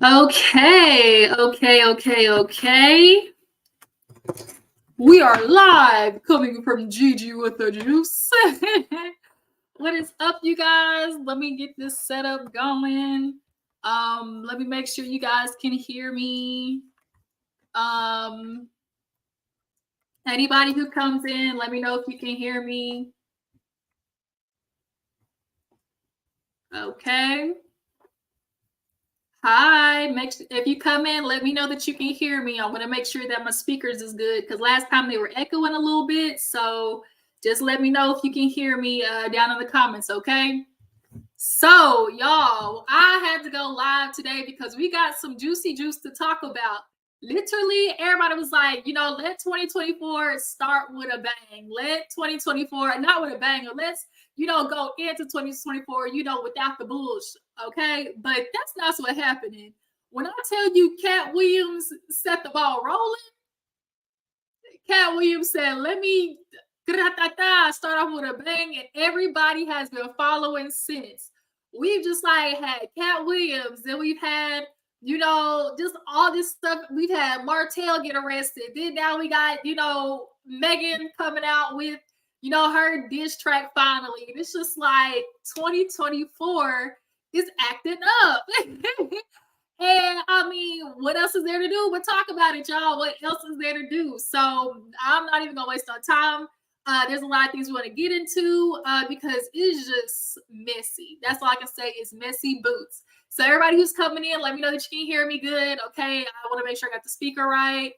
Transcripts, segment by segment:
Okay. We are live coming from Gigi with the juice. What is up, you guys? Let me get this setup going. Let me make sure you guys can hear me. Um, Anybody who comes in, let me know if you can hear me. Okay. Hi, if you come in, let me know that you can hear me. I'm gonna make sure that my speakers is good because last time they were echoing a little bit. So just let me know if you can hear me down in the comments, okay? So y'all, I had to go live today because we got some juicy juice to talk about. Literally, everybody was like, let 2024 start with a bang. Let 2024, not with a bang, but let's go into 2024, without the bullshit, okay? But that's not what's happening. When I tell you Cat Williams set the ball rolling, Cat Williams said, let me start off with a bang, and everybody has been following since. We've just like had Cat Williams, then we've had, just all this stuff. We've had Martell get arrested. Then now we got, Megan coming out with, her diss track finally. And it's just like 2024 is acting up. And I mean, what else is there to do but talk about it, y'all? What else is there to do? So I'm not even gonna waste our time. There's a lot of things we want to get into because it's just messy. That's all I can say is messy boots. So everybody who's coming in, let me know that you can hear me good. Okay, I want to make sure I got the speaker right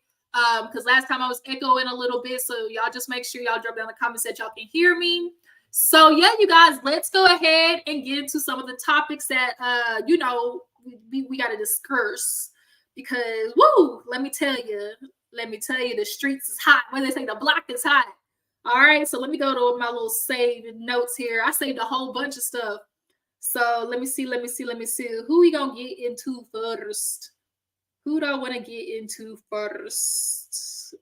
because last time I was echoing a little bit. So y'all just make sure y'all drop down the comments that y'all can hear me. So yeah, you guys, let's go ahead and get into some of the topics that we got to discuss because let me tell you, the streets is hot. When they say the block is hot. All right, so let me go to my little saved notes here. I saved a whole bunch of stuff. So let me see. Who we gonna get into first? Who do I want to get into first?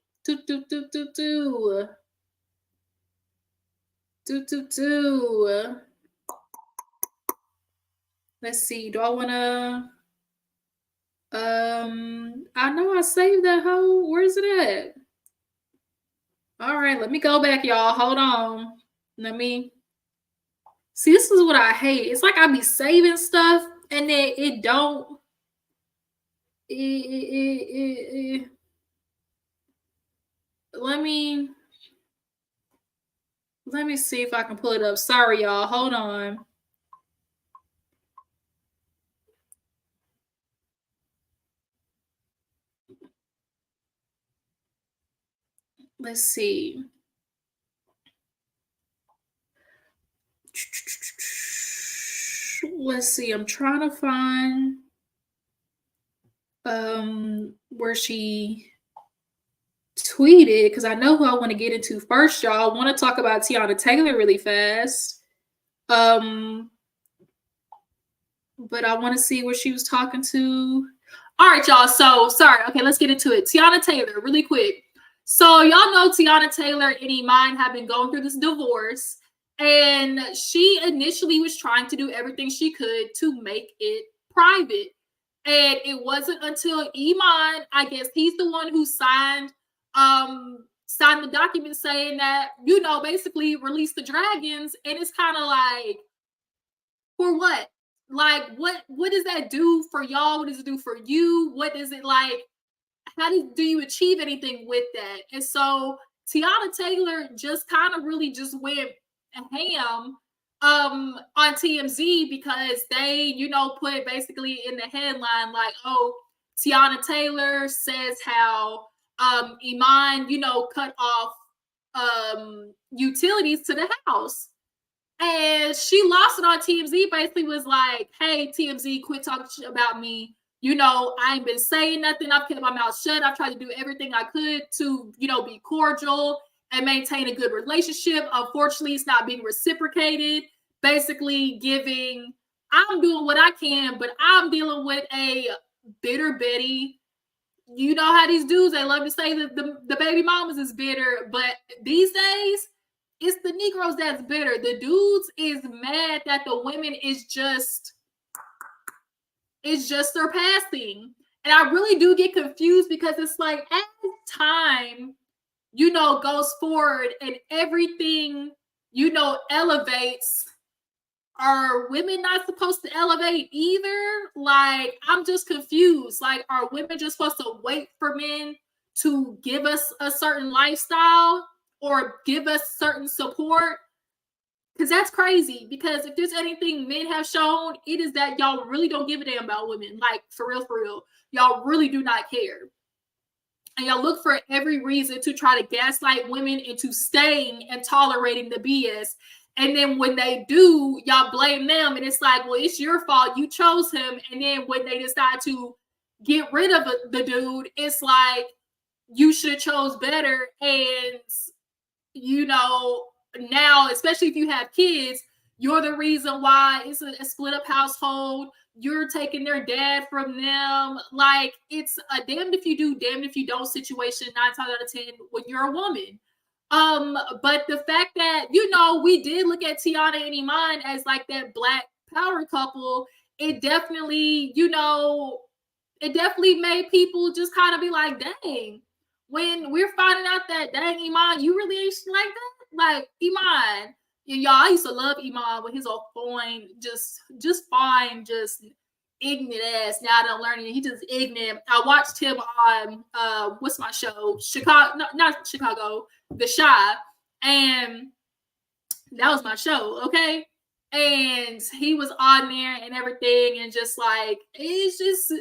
Let's see. Do I want to? I know I saved that whole. Where's it at? All right, let me go back, y'all. Hold on. Let me see. This is what I hate. It's like I be saving stuff and then it don't. Let me see if I can pull it up. Sorry, y'all. Hold on. Let's see. Let's see. I'm trying to find where she tweeted because I know who I want to get into first, y'all. I want to talk about Teyana Taylor really fast. But I want to see where she was talking to. All right, y'all. So sorry. Okay, let's get into it. Teyana Taylor, really quick. So y'all know Teyana Taylor and Iman have been going through this divorce, and she initially was trying to do everything she could to make it private. And it wasn't until Iman, I guess he's the one who signed the document saying that, basically release the dragons. And it's kind of like, for what? Like, what does that do for y'all? What does it do for you? What is it like? How do you achieve anything with that? And so Teyana Taylor just kind of really just went ham on TMZ because they, put basically in the headline like, oh, Teyana Taylor says how Iman, cut off utilities to the house. And she lost it on TMZ, basically was like, hey, TMZ, quit talking about me. I ain't been saying nothing. I've kept my mouth shut. I've tried to do everything I could to, be cordial and maintain a good relationship. Unfortunately, it's not being reciprocated. Basically giving, I'm doing what I can, but I'm dealing with a bitter Betty. You know how these dudes, they love to say that the baby mamas is bitter, but these days, it's the Negroes that's bitter. The dudes is mad that the women is just is just surpassing. And I really do get confused because it's like as time, goes forward and everything, elevates, are women not supposed to elevate either? Like, I'm just confused. Like, are women just supposed to wait for men to give us a certain lifestyle or give us certain support? Because that's crazy. Because if there's anything men have shown, it is that y'all really don't give a damn about women. Like, for real, for real. Y'all really do not care. And y'all look for every reason to try to gaslight women into staying and tolerating the BS. And then when they do, y'all blame them. And it's like, well, it's your fault. You chose him. And then when they decide to get rid of the dude, it's like, you should have chose better. And, now, especially if you have kids, you're the reason why it's a split up household. You're taking their dad from them. Like, it's a damned if you do, damned if you don't situation 9 times out of 10 when you're a woman. But the fact that, we did look at Teyana and Iman as like that Black power couple, it definitely, it definitely made people just kind of be like, dang, when we're finding out that, dang, Iman, you really ain't like that? Like, Iman, y'all, I used to love Iman with his old fine, just fine, just ignorant ass. Now that I'm learning, he just ignorant. I watched him on what's my show? Chicago, no, not Chicago, The Shy, and that was my show, okay? And he was on there and everything, and just like, it's just,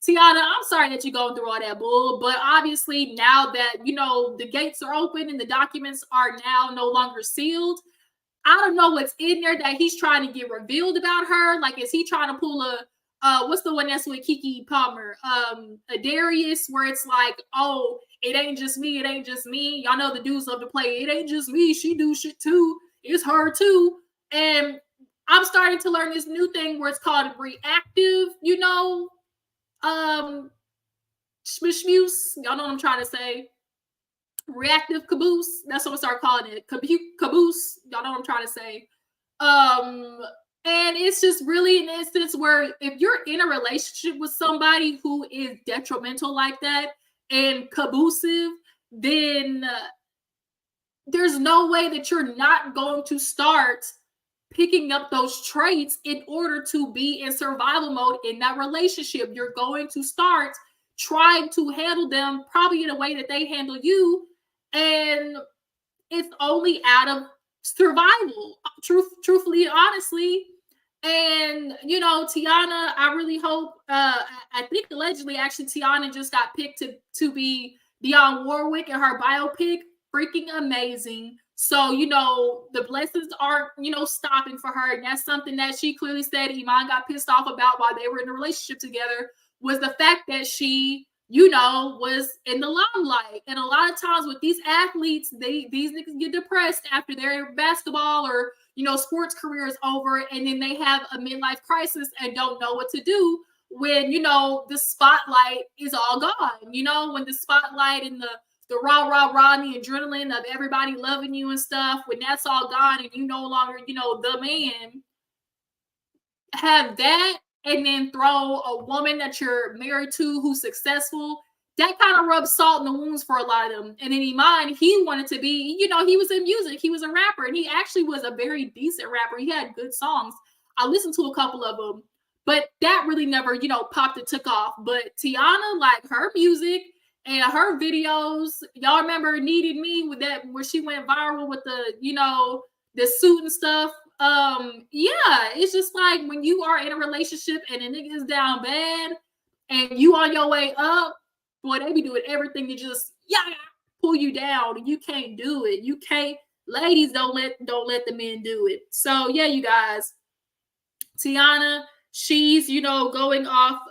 Teyana, I'm sorry that you're going through all that bull, but obviously now that, the gates are open and the documents are now no longer sealed, I don't know what's in there that he's trying to get revealed about her. Like, is he trying to pull what's the one that's with Keke Palmer? A Darius, where it's like, oh, it ain't just me, it ain't just me. Y'all know the dudes love to play, it ain't just me, she do shit too. It's her too. And I'm starting to learn this new thing where it's called reactive, smoosh. Y'all know what I'm trying to say. Reactive caboose. That's what I'm start calling it. Caboose. Y'all know what I'm trying to say. And it's just really an instance where if you're in a relationship with somebody who is detrimental like that and caboosive, then there's no way that you're not going to start picking up those traits in order to be in survival mode in that relationship. You're going to start trying to handle them probably in a way that they handle you. And it's only out of survival, truthfully, honestly. And, Teyana, I really hope, I think allegedly, actually, Teyana just got picked to be Dionne Warwick in her biopic. Freaking amazing. So, the blessings aren't, stopping for her. And that's something that she clearly said Iman got pissed off about while they were in a relationship together, was the fact that she, was in the limelight. And a lot of times with these athletes, these niggas get depressed after their basketball or, sports career is over. And then they have a midlife crisis and don't know what to do when, the spotlight is all gone. When the spotlight and the rah, and the adrenaline of everybody loving you and stuff, when that's all gone and you no longer, the man, have that and then throw a woman that you're married to who's successful, that kind of rubs salt in the wounds for a lot of them. And in Iman, he wanted to be, he was in music, he was a rapper, and he actually was a very decent rapper. He had good songs. I listened to a couple of them, but that really never, popped and took off. But Teyana, like, her music and her videos, y'all remember Needed Me with that, where she went viral with the, the suit and stuff. Yeah, it's just like when you are in a relationship and a nigga is down bad and you on your way up, boy, they be doing everything to just pull you down, and you can't do it. You can't. Ladies, don't let the men do it. So yeah, you guys, Teyana, she's going off.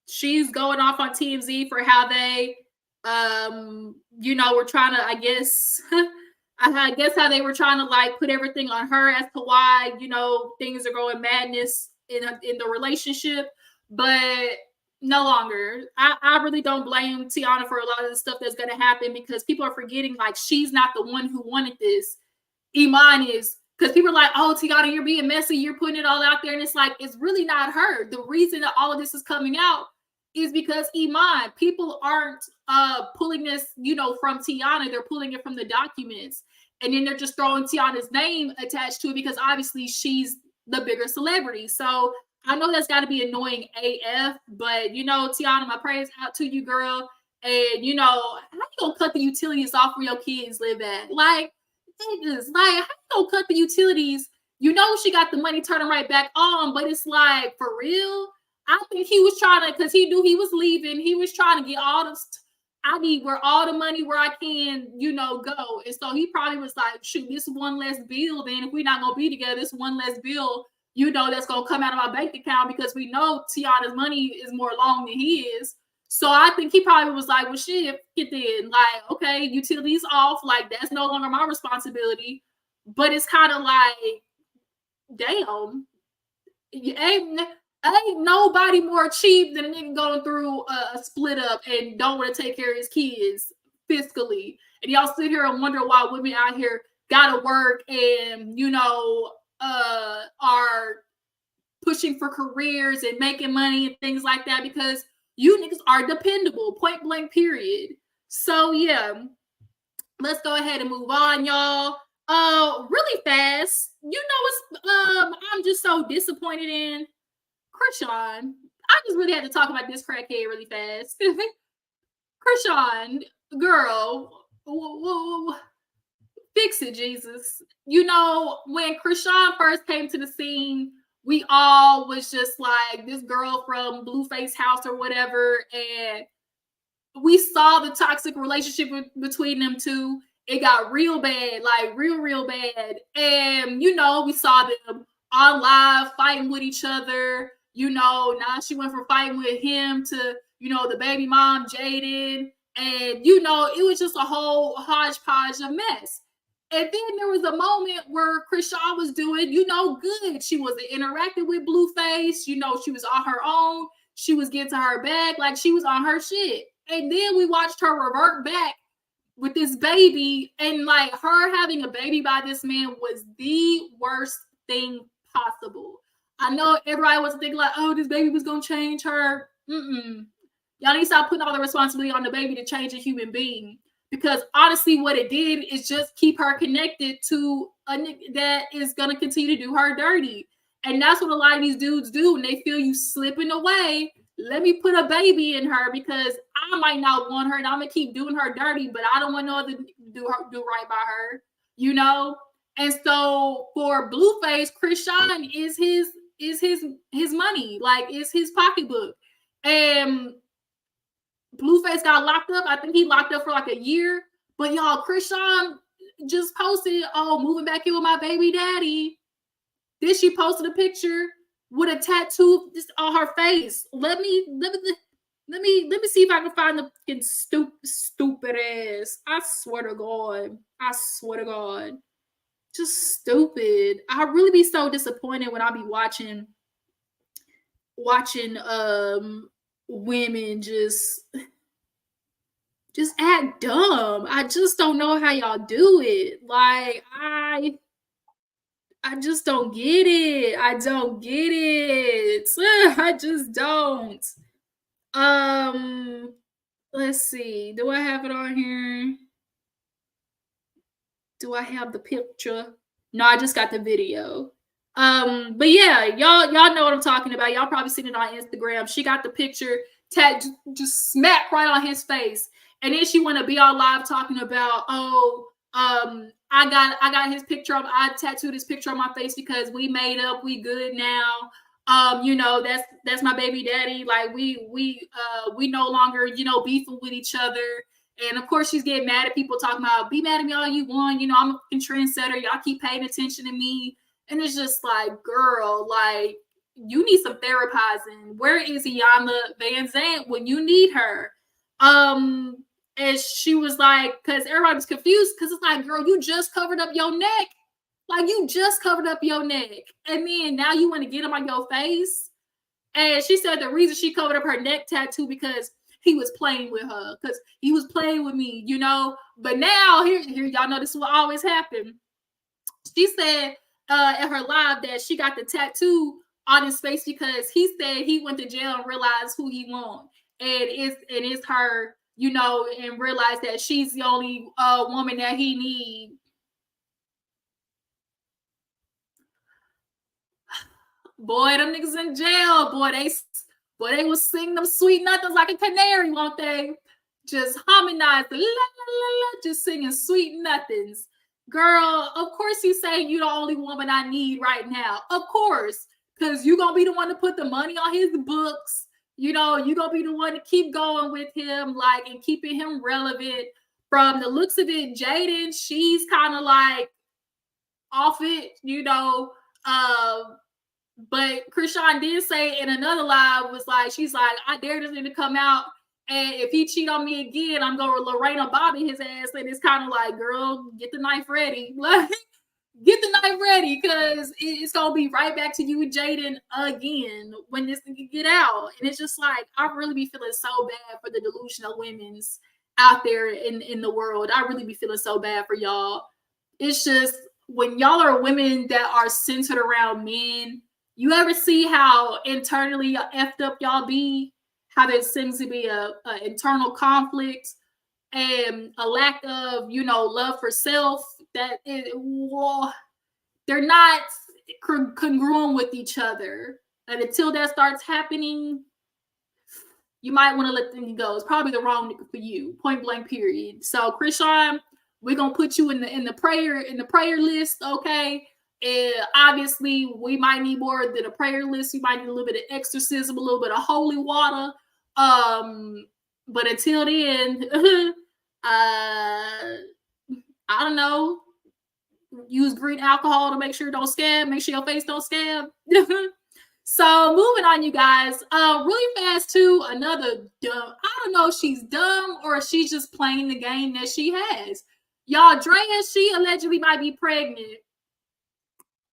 She's going off on TMZ for how they, were trying to, I guess how they were trying to like put everything on her as to why, things are going madness in the relationship, but no longer. I really don't blame Teyana for a lot of the stuff that's going to happen, because people are forgetting, like, she's not the one who wanted this. Iman is. Because people are like, oh, Teyana, you're being messy, you're putting it all out there. And it's like, it's really not her. The reason that all of this is coming out is because Iman, people aren't pulling this, from Teyana, they're pulling it from the documents. And then they're just throwing Teyana's name attached to it because obviously she's the bigger celebrity. So I know that's got to be annoying AF, but Teyana, my prayers out to you, girl. And how you gonna cut the utilities off where your kids live at? Like, niggas, like, how you gonna cut the utilities? She got the money turning right back on, but it's like, for real? I think he was trying to, because he knew he was leaving. He was trying to get all the, I need where all the money where I can, go. And so he probably was like, shoot, this one less bill. Then if we're not gonna be together, this one less bill, that's gonna come out of my bank account because we know Teyana's money is more long than he is. So I think he probably was like, well, shit, get then. Like, okay, utilities off. Like, that's no longer my responsibility. But it's kind of like, damn, ain't nobody more cheap than a nigga going through a split up and don't want to take care of his kids fiscally. And y'all sit here and wonder why women out here gotta work and, are pushing for careers and making money and things like that because you niggas are dependable, point blank, period. So yeah, let's go ahead and move on, y'all. Really fast. I'm just so disappointed in Krishan. I just really had to talk about this crackhead really fast. Krishan, girl, fix it, Jesus. When Krishan first came to the scene, we all was just like this girl from Blueface house or whatever, and we saw the toxic relationship between them two. It got real bad, like real bad. And we saw them on live fighting with each other. Now she went from fighting with him to the baby mom Jaden, and it was just a whole hodgepodge of mess. And then there was a moment where Krishan was doing, good. She wasn't interacting with Blueface. She was on her own. She was getting to her bag. Like, she was on her shit. And then we watched her revert back with this baby. And, like, her having a baby by this man was the worst thing possible. I know everybody was thinking, like, oh, this baby was going to change her. Y'all need to stop putting all the responsibility on the baby to change a human being. Because honestly, what it did is just keep her connected to a nigga that is going to continue to do her dirty. And that's what a lot of these dudes do when they feel you slipping away. Let me put a baby in her because I might not want her and I'm going to keep doing her dirty, but I don't want no other to do right by her, And so for Blueface, Krishan is his money, like is his pocketbook. And Blueface got locked up. I think he locked up for like a year. But y'all, Krishan just posted, moving back in with my baby daddy. Then she posted a picture with a tattoo just on her face. Let me see if I can find the fucking stupid ass. I swear to God. Just stupid. I really be so disappointed when I be watching women just act dumb. I just don't know how y'all do it. Like, I just don't get it. I don't get it. I just don't. Let's see. Do I have it on here? Do I have the picture? No, I just got the video. But yeah, y'all know what I'm talking about. Y'all probably seen it on Instagram. She got the picture just smacked right on his face. And then she want to be all live talking about, I got his picture. I tattooed his picture on my face because we made up. We good now. That's my baby daddy. Like we no longer, beefing with each other. And of course she's getting mad at people talking about, be mad at me all you want. I'm a fucking trendsetter. Y'all keep paying attention to me. And it's just like, girl, like, you need some therapizing. Where is Iyanla Vanzant when you need her? And she was like, because everybody was confused, because it's like, girl, you just covered up your neck. Like, you just covered up your neck. And then now you want to get him on your face? And she said the reason she covered up her neck tattoo because he was playing with her. Because he was playing with me, But now, here, y'all know this will always happen. She said at her live that she got the tattoo on his face because he said he went to jail and realized who he want, and it's her, you know, and realized that she's the only woman that he need. Boy, them niggas in jail. Boy, they was singing them sweet nothings like a canary, won't they? Just harmonize, la, la, la, la, just singing sweet nothings. Girl, of course you say you the only woman I need right now. Of course, because you gonna be the one to put the money on his books. You know, you gonna be the one to keep going with him, like, and keeping him relevant. From the looks of it, Jaden, she's kind of like off it, you know. But Krishan did say in another live, was like, she's like, I dare this nigga to come out, and if he cheat on me again, I'm going to Lorena Bobby his ass. And it's kind of like, girl, get the knife ready. Like, get the knife ready, because it's going to be right back to you and Jaden again when this nigga get out. And it's just like, I really be feeling so bad for the delusional women's out there in the world. I really be feeling so bad for y'all. It's just, when y'all are women that are centered around men, you ever see how internally effed up y'all be? How there seems to be a internal conflict and a lack of, you know, love for self. That they're not congruent with each other, and until that starts happening, you might want to let them go. It's probably the wrong nigga for you. Point blank. Period. So, Krishan, we're gonna put you in the prayer list, okay? And obviously, we might need more than a prayer list. You might need a little bit of exorcism, a little bit of holy water. But until then, I don't know. Use green alcohol to make sure it don't scab. Make sure your face don't scab. So moving on, you guys. Really fast too. Another dumb. I don't know if she's dumb or if she's just playing the game that she has. Y'all, Draya, she allegedly might be pregnant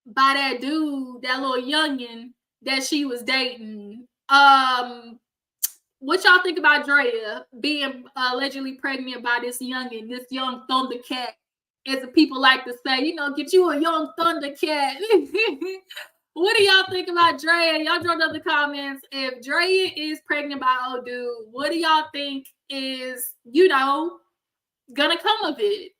by that dude, that little youngin that she was dating. What y'all think about Draya being allegedly pregnant by this youngin, this young Thundercat, as the people like to say? You know, get you a young Thundercat. What do y'all think about Draya? Y'all drop up the comments. If Draya is pregnant by old dude, what do y'all think is, you know, gonna come of it?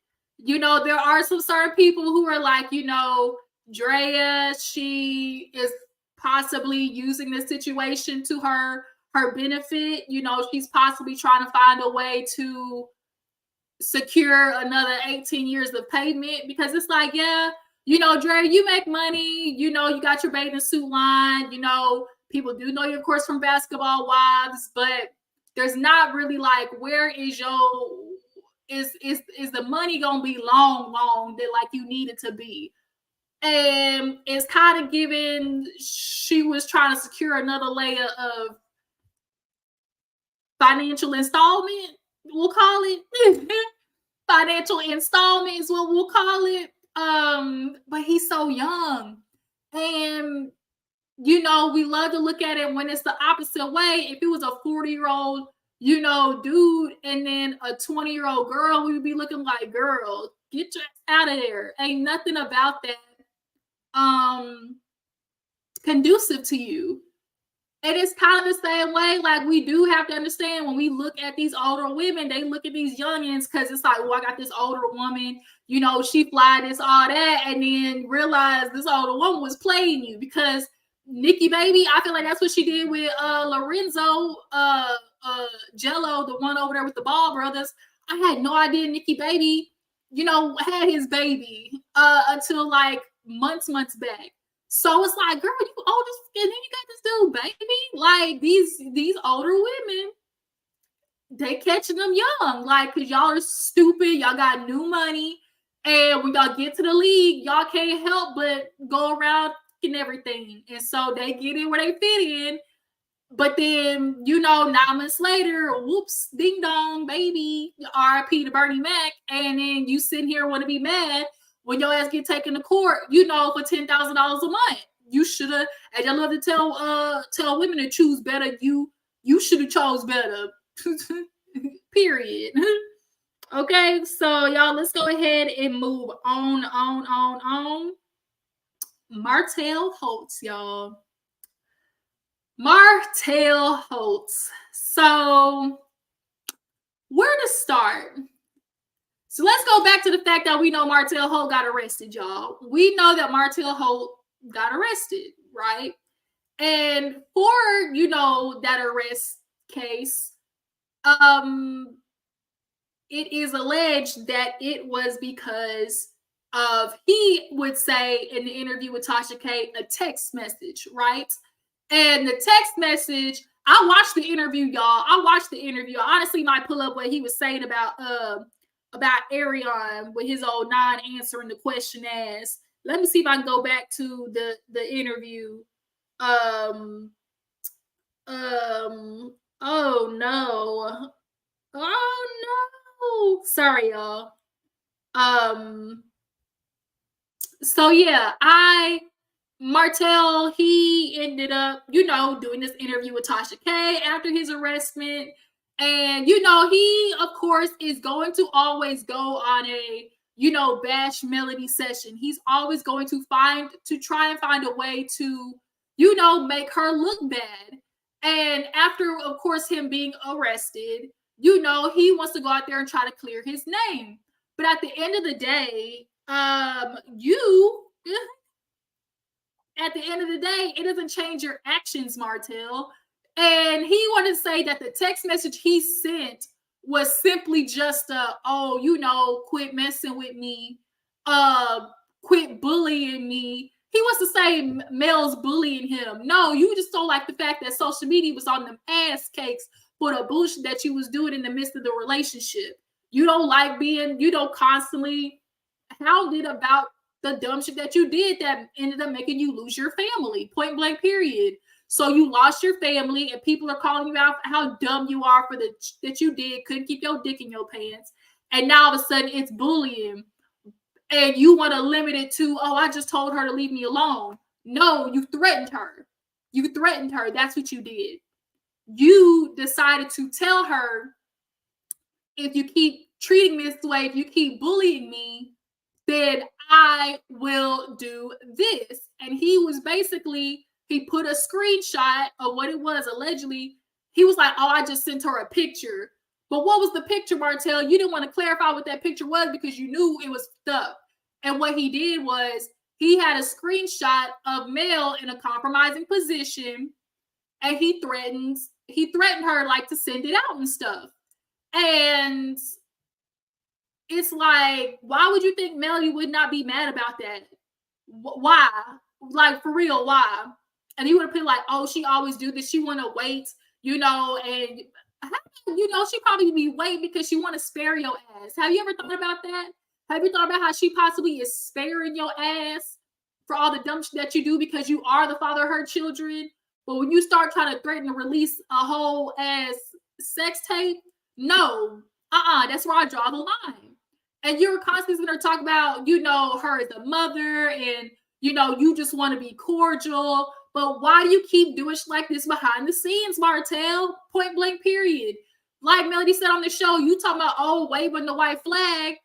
You know, there are some certain people who are like, you know, Draya, she is possibly using this situation to her benefit. You know, she's possibly trying to find a way to secure another 18 years of payment, because it's like, yeah, you know, Dre, you make money, you know, you got your bathing suit line, you know, people do know you, of course, from Basketball Wives, but there's not really like, where is your, is the money gonna be long that like you need it to be? And it's kind of given she was trying to secure another layer of financial installment, we'll call it. Financial installment is what we'll call it. But he's so young. And you know, we love to look at it when it's the opposite way. If it was a 40-year-old, you know, dude, and then a 20-year-old girl, we would be looking like, girl, get your ass out of there. Ain't nothing about that conducive to you. And it's kind of the same way. Like, we do have to understand when we look at these older women, they look at these youngins because it's like, well, I got this older woman, you know, she fly this, all that, and then realize this older woman was playing you. Because Nicki, baby, I feel like that's what she did with Lorenzo Jello, the one over there with the Ball brothers. I had no idea Nicki, baby, you know, had his baby until like months back. So it's like, girl, you old as, and then you got this dude, baby. Like, these older women, they catching them young, like, cause y'all are stupid. Y'all got new money, and when y'all get to the league, y'all can't help but go around and everything. And so they get in where they fit in. But then, you know, 9 months later, whoops, ding dong, baby, R.I.P. to Bernie Mac, and then you sitting here want to be mad when your ass get taken to court, you know, for $10,000 a month. You should have, and I love to tell women to choose better. You should have chose better. Period. Okay, so y'all, let's go ahead and move on. Martell Holtz, y'all. Martell Holtz. So, where to start? So let's go back to the fact that we know Martell Holt got arrested, y'all. We know that Martell Holt got arrested, right? And for, that arrest case, it is alleged that it was because of, he would say in the interview with Tasha K, a text message, right? And the text message, I watched the interview, y'all. I watched the interview. I honestly might pull up what he was saying about Arion with his old non-answering the question asked. Let me see if I can go back to the interview. Oh no. Oh no. Sorry, y'all. So yeah, Martell, he ended up, doing this interview with Tasha K after his arrestment. And, he, of course, is going to always go on a, bash Melody session. He's always going to try and find a way to, make her look bad. And after, of course, him being arrested, he wants to go out there and try to clear his name. But at the end of the day, at the end of the day, it doesn't change your actions, Martell. And he wanted to say that the text message he sent was simply just quit messing with me, quit bullying me. He wants to say Mel's bullying him. No, you just don't like the fact that social media was on them ass cakes for the bullshit that you was doing in the midst of the relationship. You don't like being, constantly hounded about the dumb shit that you did that ended up making you lose your family, point blank, period. So you lost your family and people are calling you out how dumb you are for that you did, couldn't keep your dick in your pants. And now all of a sudden it's bullying. And you want to limit it to, I just told her to leave me alone. No, you threatened her. You threatened her. That's what you did. You decided to tell her, if you keep treating me this way, if you keep bullying me, then I will do this. And he was basically, he put a screenshot of what it was allegedly. He was like, I just sent her a picture. But what was the picture, Martell? You didn't want to clarify what that picture was because you knew it was stuff. And what he did was he had a screenshot of Mel in a compromising position, and he threatened her like to send it out and stuff. And it's like, why would you think Melody would not be mad about that? Why? Like, for real, why? And he would have been like, she always do this. She want to wait, and, she probably be waiting because she want to spare your ass. Have you ever thought about that? Have you thought about how she possibly is sparing your ass for all the dumb shit that you do because you are the father of her children? But when you start trying to threaten to release a whole ass sex tape, no, that's where I draw the line. And you're constantly going to talk about, her as a mother and, you just want to be cordial. But why do you keep doing shit like this behind the scenes, Martell? Point blank, period. Like Melody said on the show, you talking about, waving the white flag,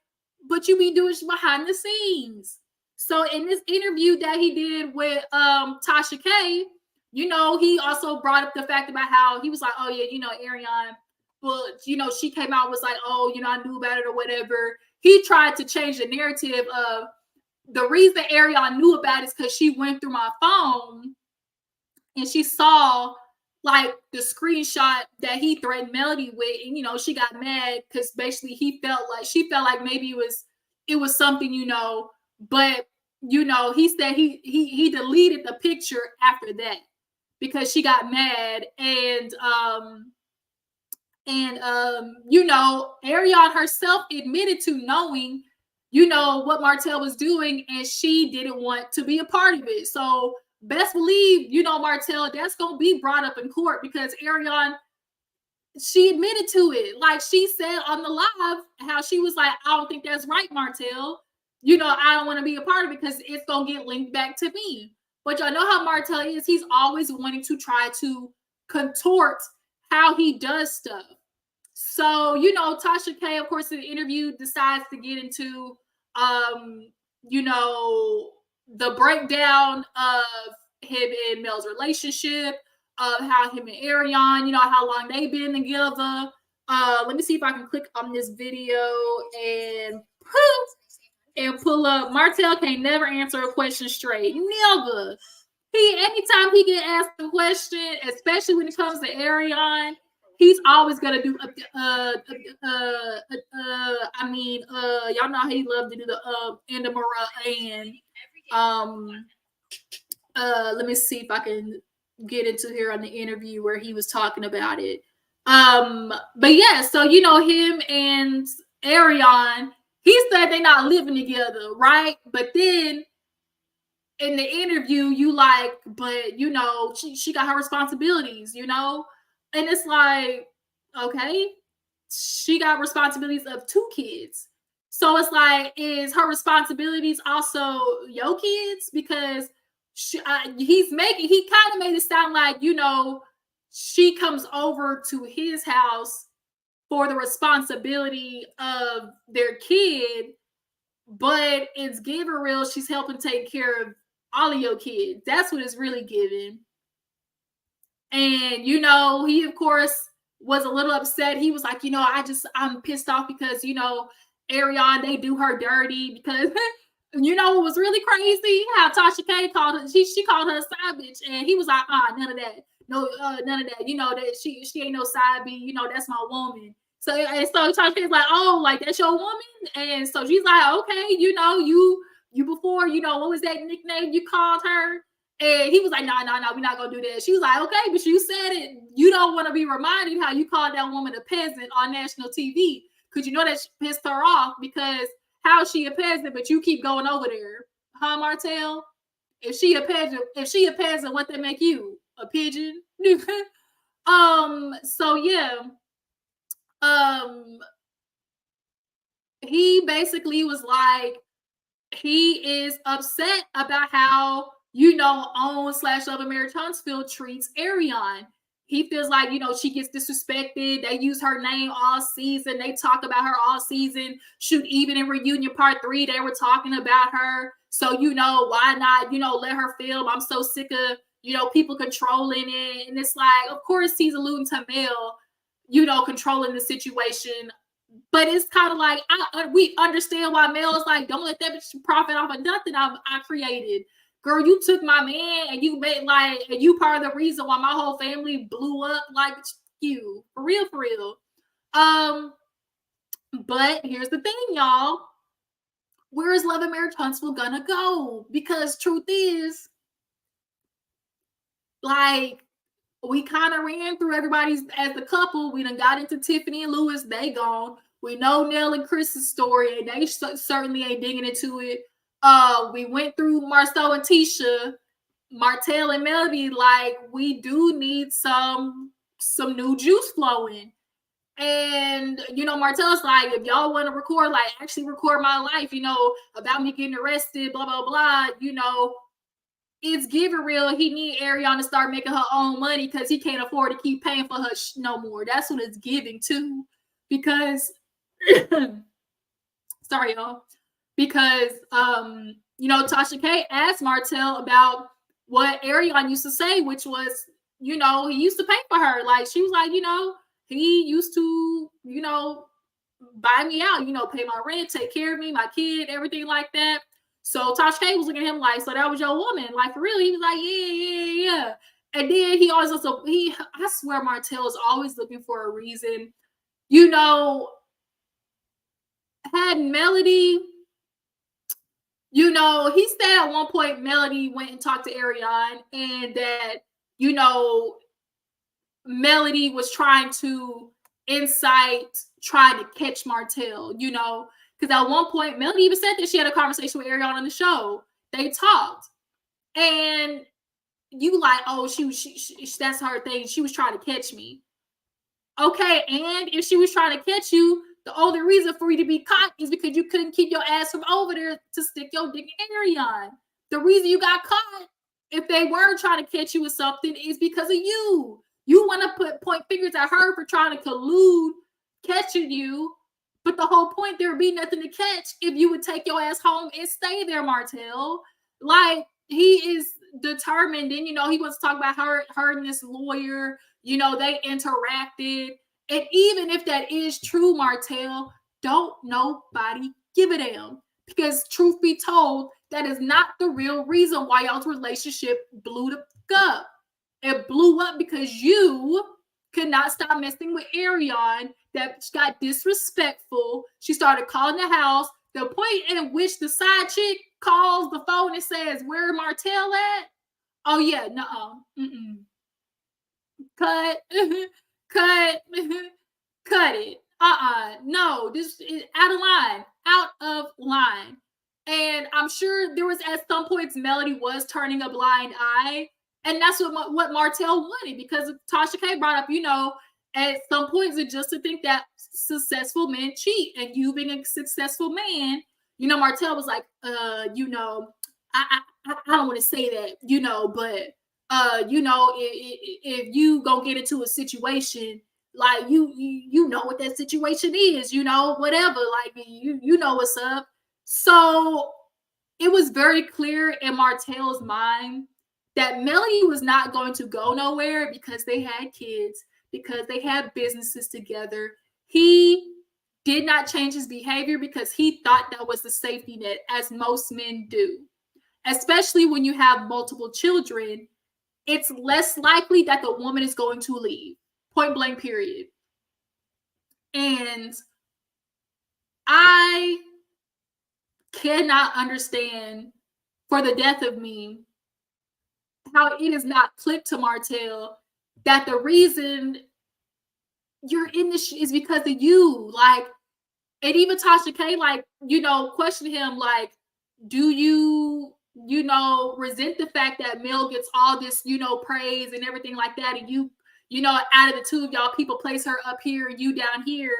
but you be doing shit behind the scenes. So in this interview that he did with Tasha K, he also brought up the fact about how he was like, Arion, but, she came out was like, I knew about it or whatever. He tried to change the narrative of the reason Arion knew about it is because she went through my phone and she saw like the screenshot that he threatened Melody with. And, she got mad because basically she felt like maybe it was something, but, he said he deleted the picture after that because she got mad. And Arion herself admitted to knowing, what Martell was doing, and she didn't want to be a part of it. So best believe, Martell, that's going to be brought up in court because Arion, she admitted to it. Like she said on the live, how she was like, I don't think that's right, Martell. I don't want to be a part of it because it's going to get linked back to me. But y'all know how Martell is. He's always wanting to try to contort how he does stuff. So, Tasha K, of course, in the interview decides to get into, the breakdown of him and Mel's relationship, of how him and Ariane, how long they've been together. Let me see if I can click on this video and pull up. Martell can't never answer a question straight. Never. Anytime he get asked a question, especially when it comes to Ariane, he's always gonna do y'all know how he loved to do the Endemara and let me see if I can get into here on the interview where he was talking about it. But yeah, so him and Ariane, he said they're not living together, right? But then in the interview, you like, but she got her responsibilities, and it's like, okay, she got responsibilities of 2 kids. So it's like, is her responsibilities also your kids? Because he kind of made it sound like, she comes over to his house for the responsibility of their kid, but it's giving real she's helping take care of all of your kids. That's what it's really giving. And he of course was a little upset. He was like, I'm pissed off because Ariane, they do her dirty because what was really crazy? How Tasha K called her, she called her a side bitch, and he was like, none of that. No, none of that. That she ain't no side bitch, that's my woman. So Tasha K's like, oh, like that's your woman? And so she's like, okay, you before, what was that nickname you called her? And he was like, no, we're not gonna do that. She was like, okay, but you said it. You don't want to be reminded how you called that woman a peasant on national TV. Because that pissed her off, because how is she a peasant, but you keep going over there? Huh, Martell? If she a peasant, what that make you? A pigeon? So yeah. He basically was like, he is upset about how, Owen / Mary Huntsfield treats Ariane. He feels like, she gets disrespected. They use her name all season. They talk about her all season. Shoot, even in Reunion Part 3, they were talking about her. So, why not, let her film? I'm so sick of, people controlling it. And it's like, of course, he's alluding to Mel, controlling the situation. But it's kind of like, we understand why Mel is like, don't let that bitch profit off of nothing I created. Girl, you took my man and you made and you part of the reason why my whole family blew up. Like, you, for real, for real. But here's the thing, y'all. Where is Love and Marriage Huntsville gonna go? Because truth is, like, we kind of ran through everybody's as a couple. We done got into Tiffany and Lewis. They gone. We know Nell and Chris's story, and they certainly ain't digging into it. We went through Marcel and Tisha, Martell and Melody. Like, we do need some new juice flowing. And Martell's like, if y'all want to record, like, actually record my life, about me getting arrested, blah blah blah. It's giving real. He need Ariane to start making her own money because he can't afford to keep paying for her no more. That's what it's giving too. Because sorry, y'all. Because Tasha K asked Martell about what Ariane used to say, which was, he used to pay for her. Like, she was like, he used to, buy me out, pay my rent, take care of me, my kid, everything like that. So Tasha K was looking at him like, so that was your woman? Like, for real? He was like, yeah. And then he always also, I swear Martell is always looking for a reason. Had Melody, he said at one point Melody went and talked to Ariane, and that, Melody was trying to trying to catch Martell, because at one point Melody even said that she had a conversation with Ariane on the show. They talked, and you like, oh, she that's her thing. She was trying to catch me. Okay, and if she was trying to catch you, the only reason for you to be caught is because you couldn't keep your ass from over there to stick your dick in Ariane. The reason you got caught, if they were trying to catch you with something, is because of you. You want to point fingers at her for trying to collude, catching you. But the whole point, there would be nothing to catch if you would take your ass home and stay there, Martell. Like, he is determined. Then, he wants to talk about her and this lawyer. They interacted. And even if that is true, Martell, don't nobody give a damn. Because truth be told, that is not the real reason why y'all's relationship blew the up. It blew up because you could not stop messing with Arion. That got disrespectful. She started calling the house. The point in which the side chick calls the phone and says, "Where Martell at?" Oh yeah, no, cut, cut, cut it. No, this is out of line, out of line. And I'm sure there was at some points Melody was turning a blind eye, and that's what Martell wanted, because Tasha K brought up, at some points it's just to think that successful men cheat, and you being a successful man, Martell was like, I don't want to say that, but if you gonna get into a situation, like you know what that situation is, whatever, like you know what's up. So it was very clear in Martell's mind that Melody was not going to go nowhere because they had kids, because they had businesses together. He did not change his behavior because he thought that was the safety net, as most men do. Especially when you have multiple children, it's less likely that the woman is going to leave. Point blank, period. And I cannot understand, for the death of me, how it is not clicked to Martell that the reason you're in this is because of you. Like, and even Tasha K, like, question him, like, do you, resent the fact that Mel gets all this, praise and everything like that, and you, out of the two of y'all, people place her up here, you down here,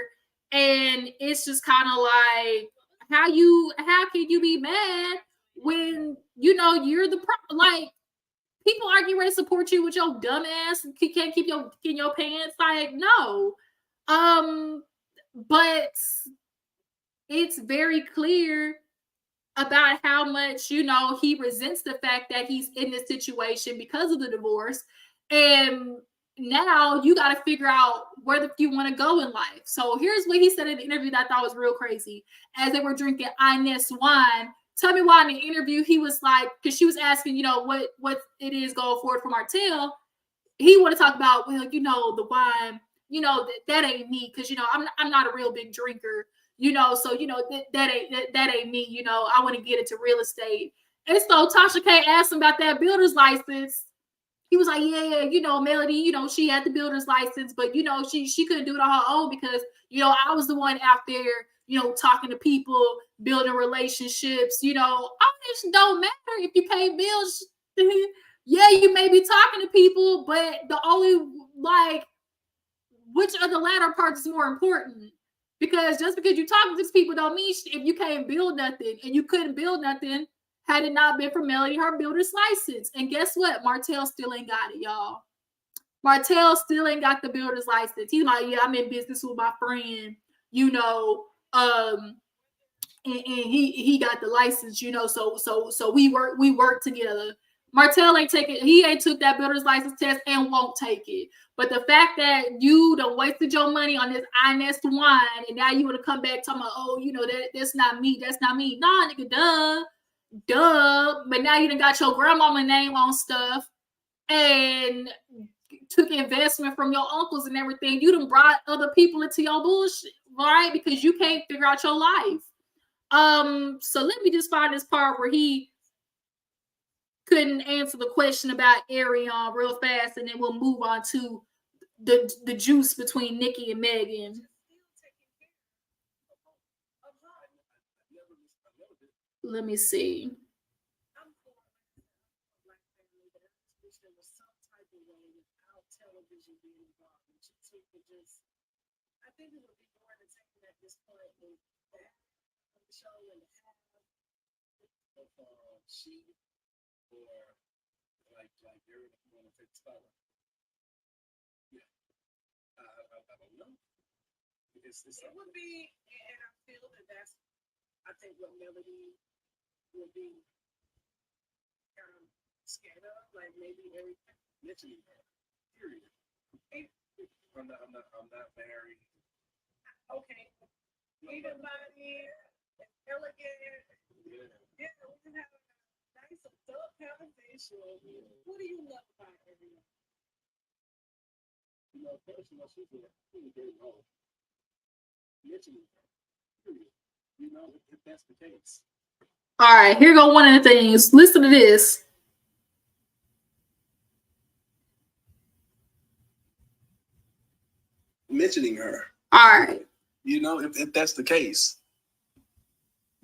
and it's just kind of like, how can you be mad when you're the like, people aren't ready to support you with your dumb ass, you can't keep in your pants, like, no. But it's very clear about how much, he resents the fact that he's in this situation because of the divorce. And now you got to figure out where the you want to go in life. So here's what he said in the interview that I thought was real crazy. As they were drinking HISS wine, tell me why in the interview he was like, because she was asking, what it is going forward for Martell. He want to talk about, well, the wine, that ain't me, because I'm not a real big drinker, so that ain't me, I want to get into real estate. And so Tasha K asked him about that builder's license. He was like, yeah, Melody, she had the builder's license, but she couldn't do it on her own because I was the one out there, talking to people, building relationships. All this don't matter if you pay bills. Yeah, you may be talking to people, but the only, like, which of the latter parts is more important? Because just because you're talking to these people don't mean if you can't build nothing, and you couldn't build nothing had it not been for Melody, her builder's license. And guess what? Martell still ain't got it, y'all. Martell still ain't got the builder's license. He's like, yeah, I'm in business with my friend, and he got the license, so we work together. Martell ain't took that builder's license test and won't take it. But the fact that you done wasted your money on this HISS wine, and now you want to come back talking about, oh, that's not me, Nah, nigga, duh. But now you done got your grandmama name on stuff and took investment from your uncles and everything. You done brought other people into your bullshit, right? Because you can't figure out your life. So let me just find this part where he couldn't answer the question about Arion real fast, and then we'll move on to the juice between Nicki and Megan. Let me see. I think it would be more entertaining at this point than that of the show and the she or like you're going to take the spotlight. Yeah, I don't know. It would be, and I feel that's I think what Melody will be scared of, like maybe everything mentioning her. Period. I'm not married. Okay. Anybody elegant? Yeah. Yeah, we can have a nice adult conversation. What do you love about everyone? You know, first, you know, she's a great mom. Mentioning her. Period. You know, if that's the case. All right, here go one of the things. Listen to this. Mentioning her. All right. You know, if that's the case.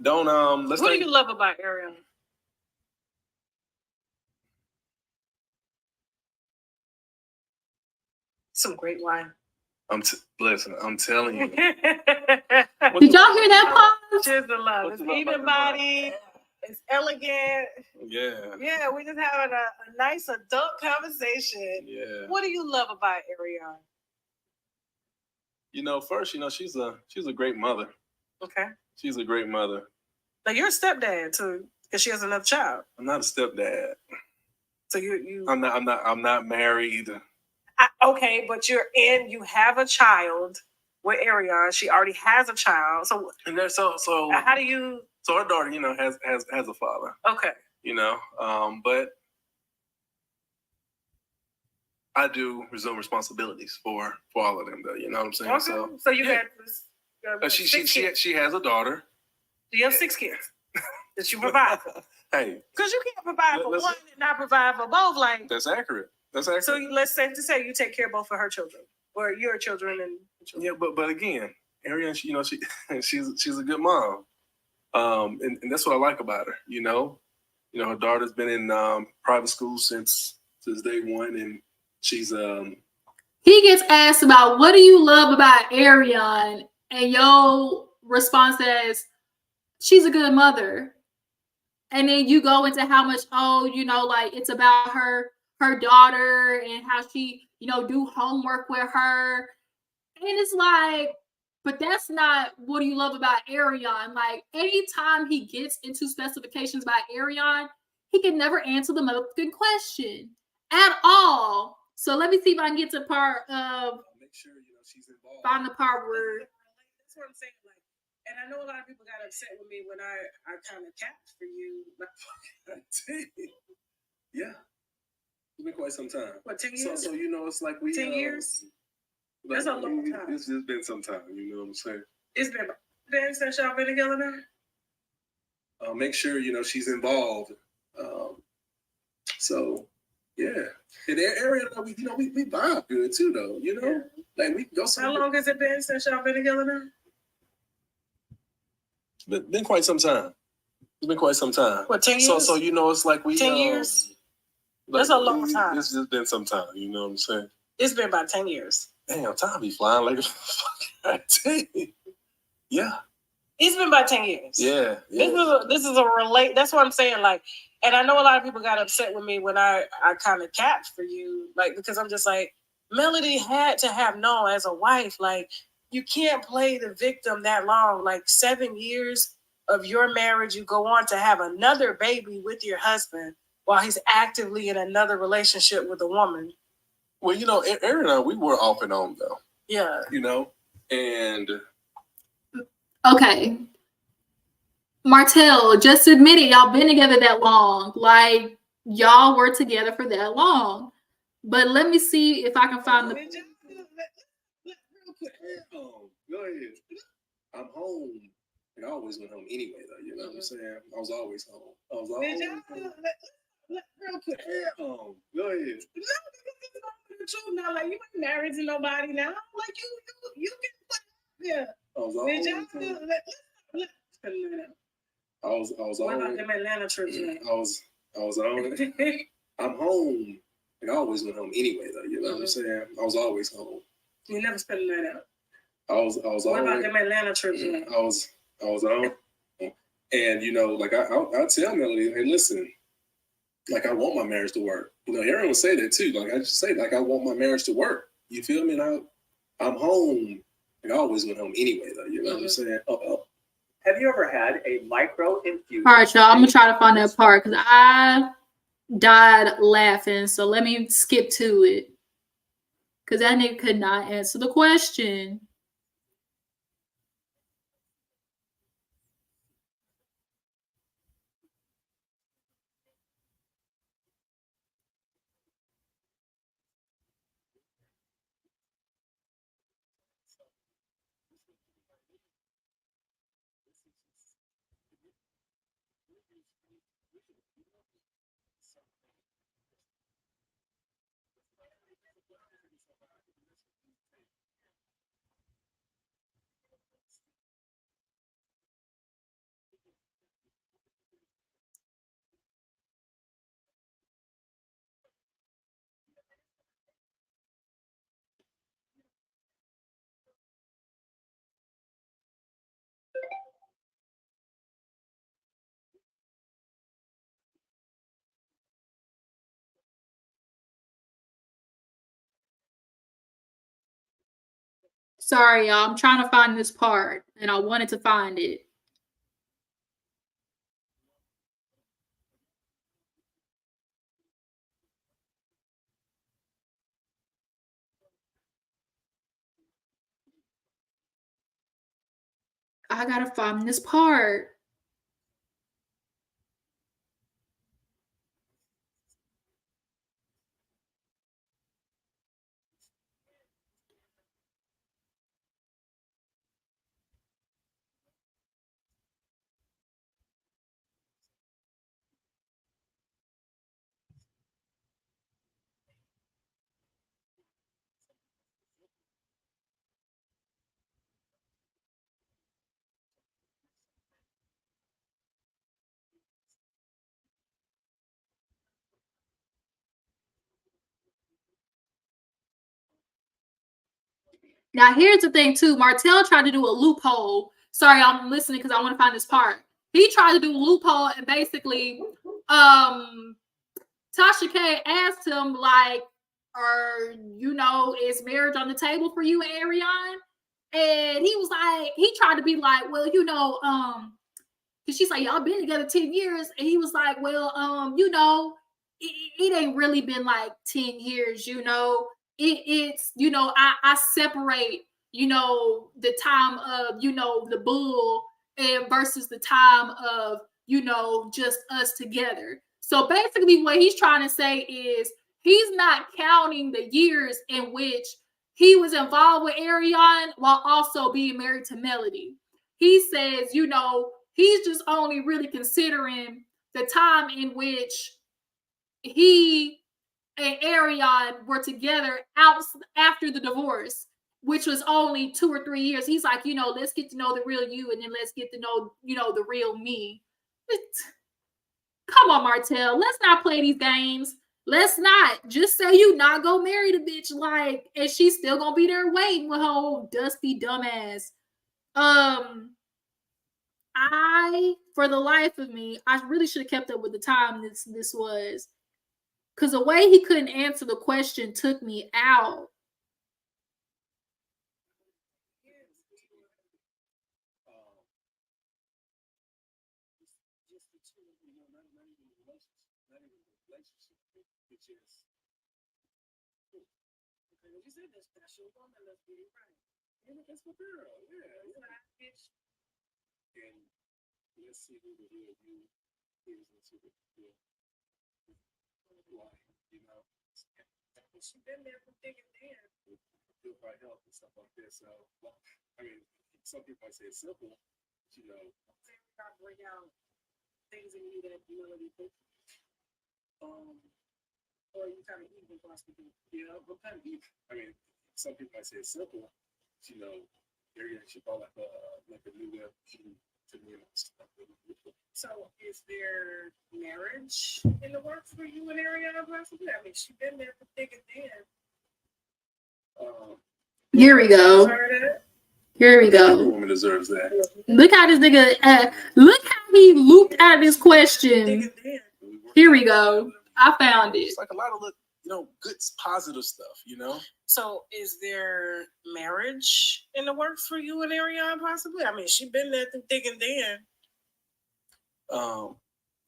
Don't let's What do you love about Ariana? Some great wine. Listen, I'm telling you. Did y'all hear that pause? Just the love. It's even body. It's elegant. Yeah. Yeah, we just having a nice adult conversation. Yeah. What do you love about Ariana? You know, first, you know, she's a great mother. Okay. She's a great mother. Now you're a stepdad too, because she has another child. I'm not a stepdad. So you. I'm not married. Okay, but you have a child with Ariana. She already has a child. So and there's so how do you? So her daughter, you know, has a father. Okay. You know, but I do resume responsibilities for all of them, though. You know what I'm saying? Okay. So you had this. She has a daughter. Do you have 6 kids that you provide for? Hey, because you can't provide for one and not provide for both. Like that's accurate. That's accurate. So let's say you take care of both of her children, or your children and children. Yeah, but again, Ariana, you know, she's a good mom, and that's what I like about her. You know, her daughter's been in private school since day one, and she's He gets asked about what do you love about Ariana, and your response is, she's a good mother. And then you go into how much, you know, like it's about her daughter and how she, you know, do homework with her. And it's like, but that's not what do you love about Ariana. Like anytime he gets into specifications about Ariana, he can never answer the motherfucking question at all. So let me see if I can get to the part of make sure you know she's involved. Find the part where that's what I'm saying. Like, and I know a lot of people got upset with me when I kind of capped for you. Yeah. It's been quite some time. What, 10 years? So you know, it's like 10 years? That's a long time. It's just been some time, you know what I'm saying? It's been since y'all been together now? Make sure, you know, she's involved. So, yeah. And Ariana, we vibe good too, though, you know? Yeah. Like, we go somewhere. How long has it been since y'all been together now? It's been quite some time. It's been quite some time. What, 10 years? So you know, it's like 10 years? That's a long time. It's just been some time, you know what I'm saying? It's been about 10 years. Damn, time be flying like yeah. It's been about 10 years. Yeah. This is a relate. That's what I'm saying. Like, and I know a lot of people got upset with me when I kind of capped for you, like, because I'm just like, Melody had to have known as a wife, like, you can't play the victim that long. Like 7 years of your marriage, you go on to have another baby with your husband while he's actively in another relationship with a woman. Well, you know, Aaron and I, we were off and on though. Yeah. You know, and okay. Martell, just admit it, y'all been together that long. Like y'all were together for that long. But let me see if I can find the Go ahead. I'm home. And I always went home anyway, though. You know what I'm saying? I was always home. Real quick. Go ahead. Now, like you ain't married to nobody now. Like you can. Yeah. I was What about them Atlanta trips? I was on it. I'm home. And I always went home anyway, though. You know what I'm saying? I was always home. You never spent the night out. I was What about them Atlanta trips? I was on, and you know, like I tell Melody, hey, listen, like I want my marriage to work. You know, Aaron would say that too. Like I just say, like I want my marriage to work. You feel me? And I'm home. Like I always went home anyway, though. You know what I'm saying? Have you ever had a micro infusion? All right, y'all. I'm gonna try to find that part because I died laughing. So let me skip to it. Because that nigga could not answer the question. Sorry, y'all. I'm trying to find this part, and I wanted to find it. I gotta find this part. Now, here's the thing, too. Martell tried to do a loophole. Sorry, I'm listening because I want to find this part. He tried to do a loophole, and basically, Tasha K asked him, like, is marriage on the table for you and Ariane? And he was like, he tried to be like, well, because she's like, y'all been together 10 years. And he was like, well, it ain't really been like 10 years, it's I separate the time of the bull and versus the time of just us together. So basically what he's trying to say is he's not counting the years in which he was involved with Ariane while also being married to Melody. He says he's just only really considering the time in which he and Ariane were together out after the divorce, which was only 2 or 3 years. He's like, let's get to know the real you, and then let's get to know, the real me. Come on, Martell. Let's not play these games. Let's not just say you not go marry the bitch, like, and she's still gonna be there waiting with her old dusty dumbass. For the life of me, I really should have kept up with the time this was. Because the way he couldn't answer the question took me out. You said that special woman, let's get it right. That's my girl. Yeah. And let's see who the real you is and see what the real life, She's been there from thick and thin. Feel by help and stuff like this. So, I mean, some people might say it's simple, but gotta bring out things in you that Melody put. Or you kind of even possibly, I'm kind of even. I mean, some people might say it's simple, but she bought like a new web to me and stuff. So, is there marriage in the works for you and Ariana possibly? I mean, she's been there for thick and thin. Here we go. Here we go. The woman deserves that. Look how this nigga. Look how he looped out this question. Here we go. I found it. It's like a lot of good positive stuff, So is there marriage in the works for you and Ariane possibly? I mean, she been there through thick and thin.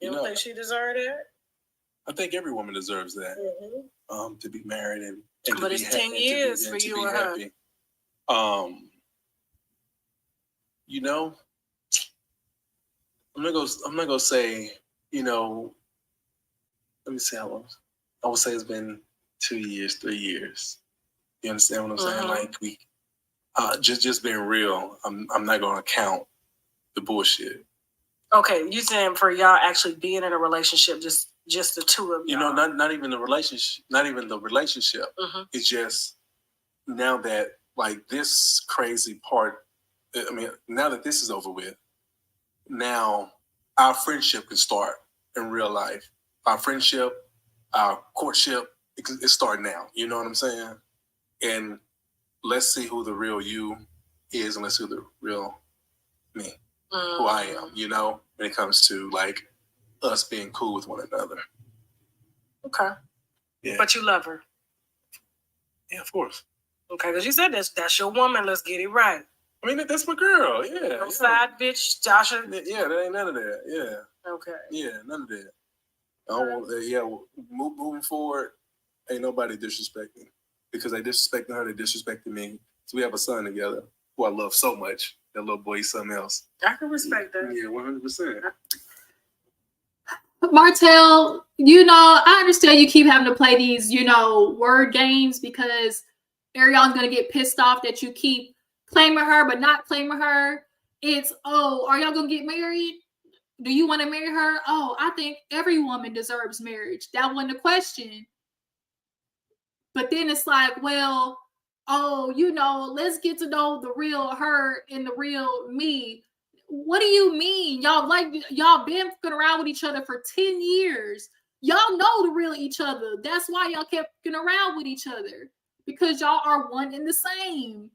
You don't think she deserved that? I think every woman deserves that. To be married and but to it's be 10 years for to you be and her. happy. You know, I'm not gonna say, you know, let me see how long. I would say it's been 2 years, 3 years. You understand what I'm saying? Like we just being real, I'm not gonna count the bullshit. Okay, you saying for y'all actually being in a relationship, just the two of y'all. You know, not even the relationship, not even the relationship. It's just now that like this crazy part, I mean, now that this is over with, now our friendship can start in real life. Our friendship, our courtship, it's starting now. You know what I'm saying? And let's see who the real you is, and let's see who the real me, who I am. You know, when it comes to like us being cool with one another. Okay. Yeah. But you love her. Yeah, of course. Okay, because you said that's your woman. Let's get it right. I mean, that's my girl. Yeah. No side bitch, Joshua. Yeah, there ain't none of that. Yeah. Okay. Yeah, none of that. I don't want that. Yeah, moving forward, ain't nobody disrespecting. Because they disrespecting her, they disrespecting me. So we have a son together who I love so much. That little boy, he's something else. I can respect that. Yeah, 100%. Martell, you know, I understand you keep having to play these, you know, word games because Ariel's going to get pissed off that you keep claiming her but not claiming her. It's, oh, are y'all going to get married? Do you want to marry her? Oh, I think every woman deserves marriage. That wasn't the question. But then it's like, well, oh, you know, let's get to know the real her and the real me. What do you mean? Y'all been fucking around with each other for 10 years. Y'all know the real each other. That's why y'all kept fucking around with each other. Because y'all are one and the same.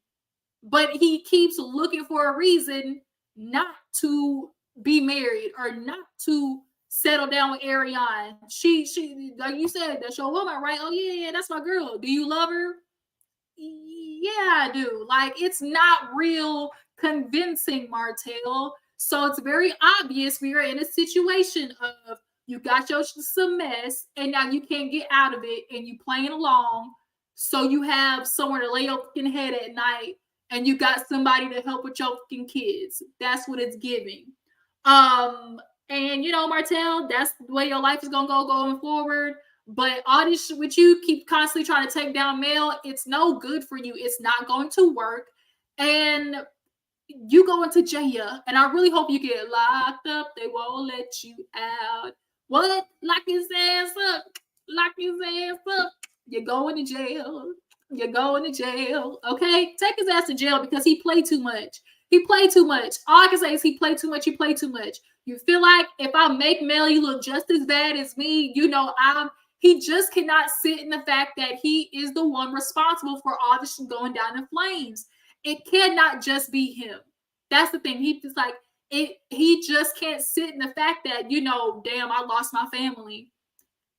But he keeps looking for a reason not to be married or not to settle down with Ariane. She like you said, that's your woman, right? Oh yeah, that's my girl. Do you love her? Yeah, I do. Like, it's not real convincing, Martell. So it's very obvious we are in a situation of you got your some mess and now you can't get out of it and you playing along. So you have somewhere to lay your fucking head at night and you got somebody to help with your fucking kids. That's what it's giving. And you know, Martell, that's the way your life is gonna go going forward. But all this shit with you keep constantly trying to take down Mel, it's no good for you. It's not going to work. And you go into jail, and I really hope you get locked up. They won't let you out. What? Lock his ass up. Lock his ass up. You're going to jail. You're going to jail. Okay? Take his ass to jail because he played too much. He played too much. All I can say is he played too much. He played too much. You feel like if I make Mel, you look just as bad as me, you know, he just cannot sit in the fact that he is the one responsible for all this shit going down in flames. It cannot just be him. That's the thing. He just like it. He just can't sit in the fact that, you know, damn, I lost my family.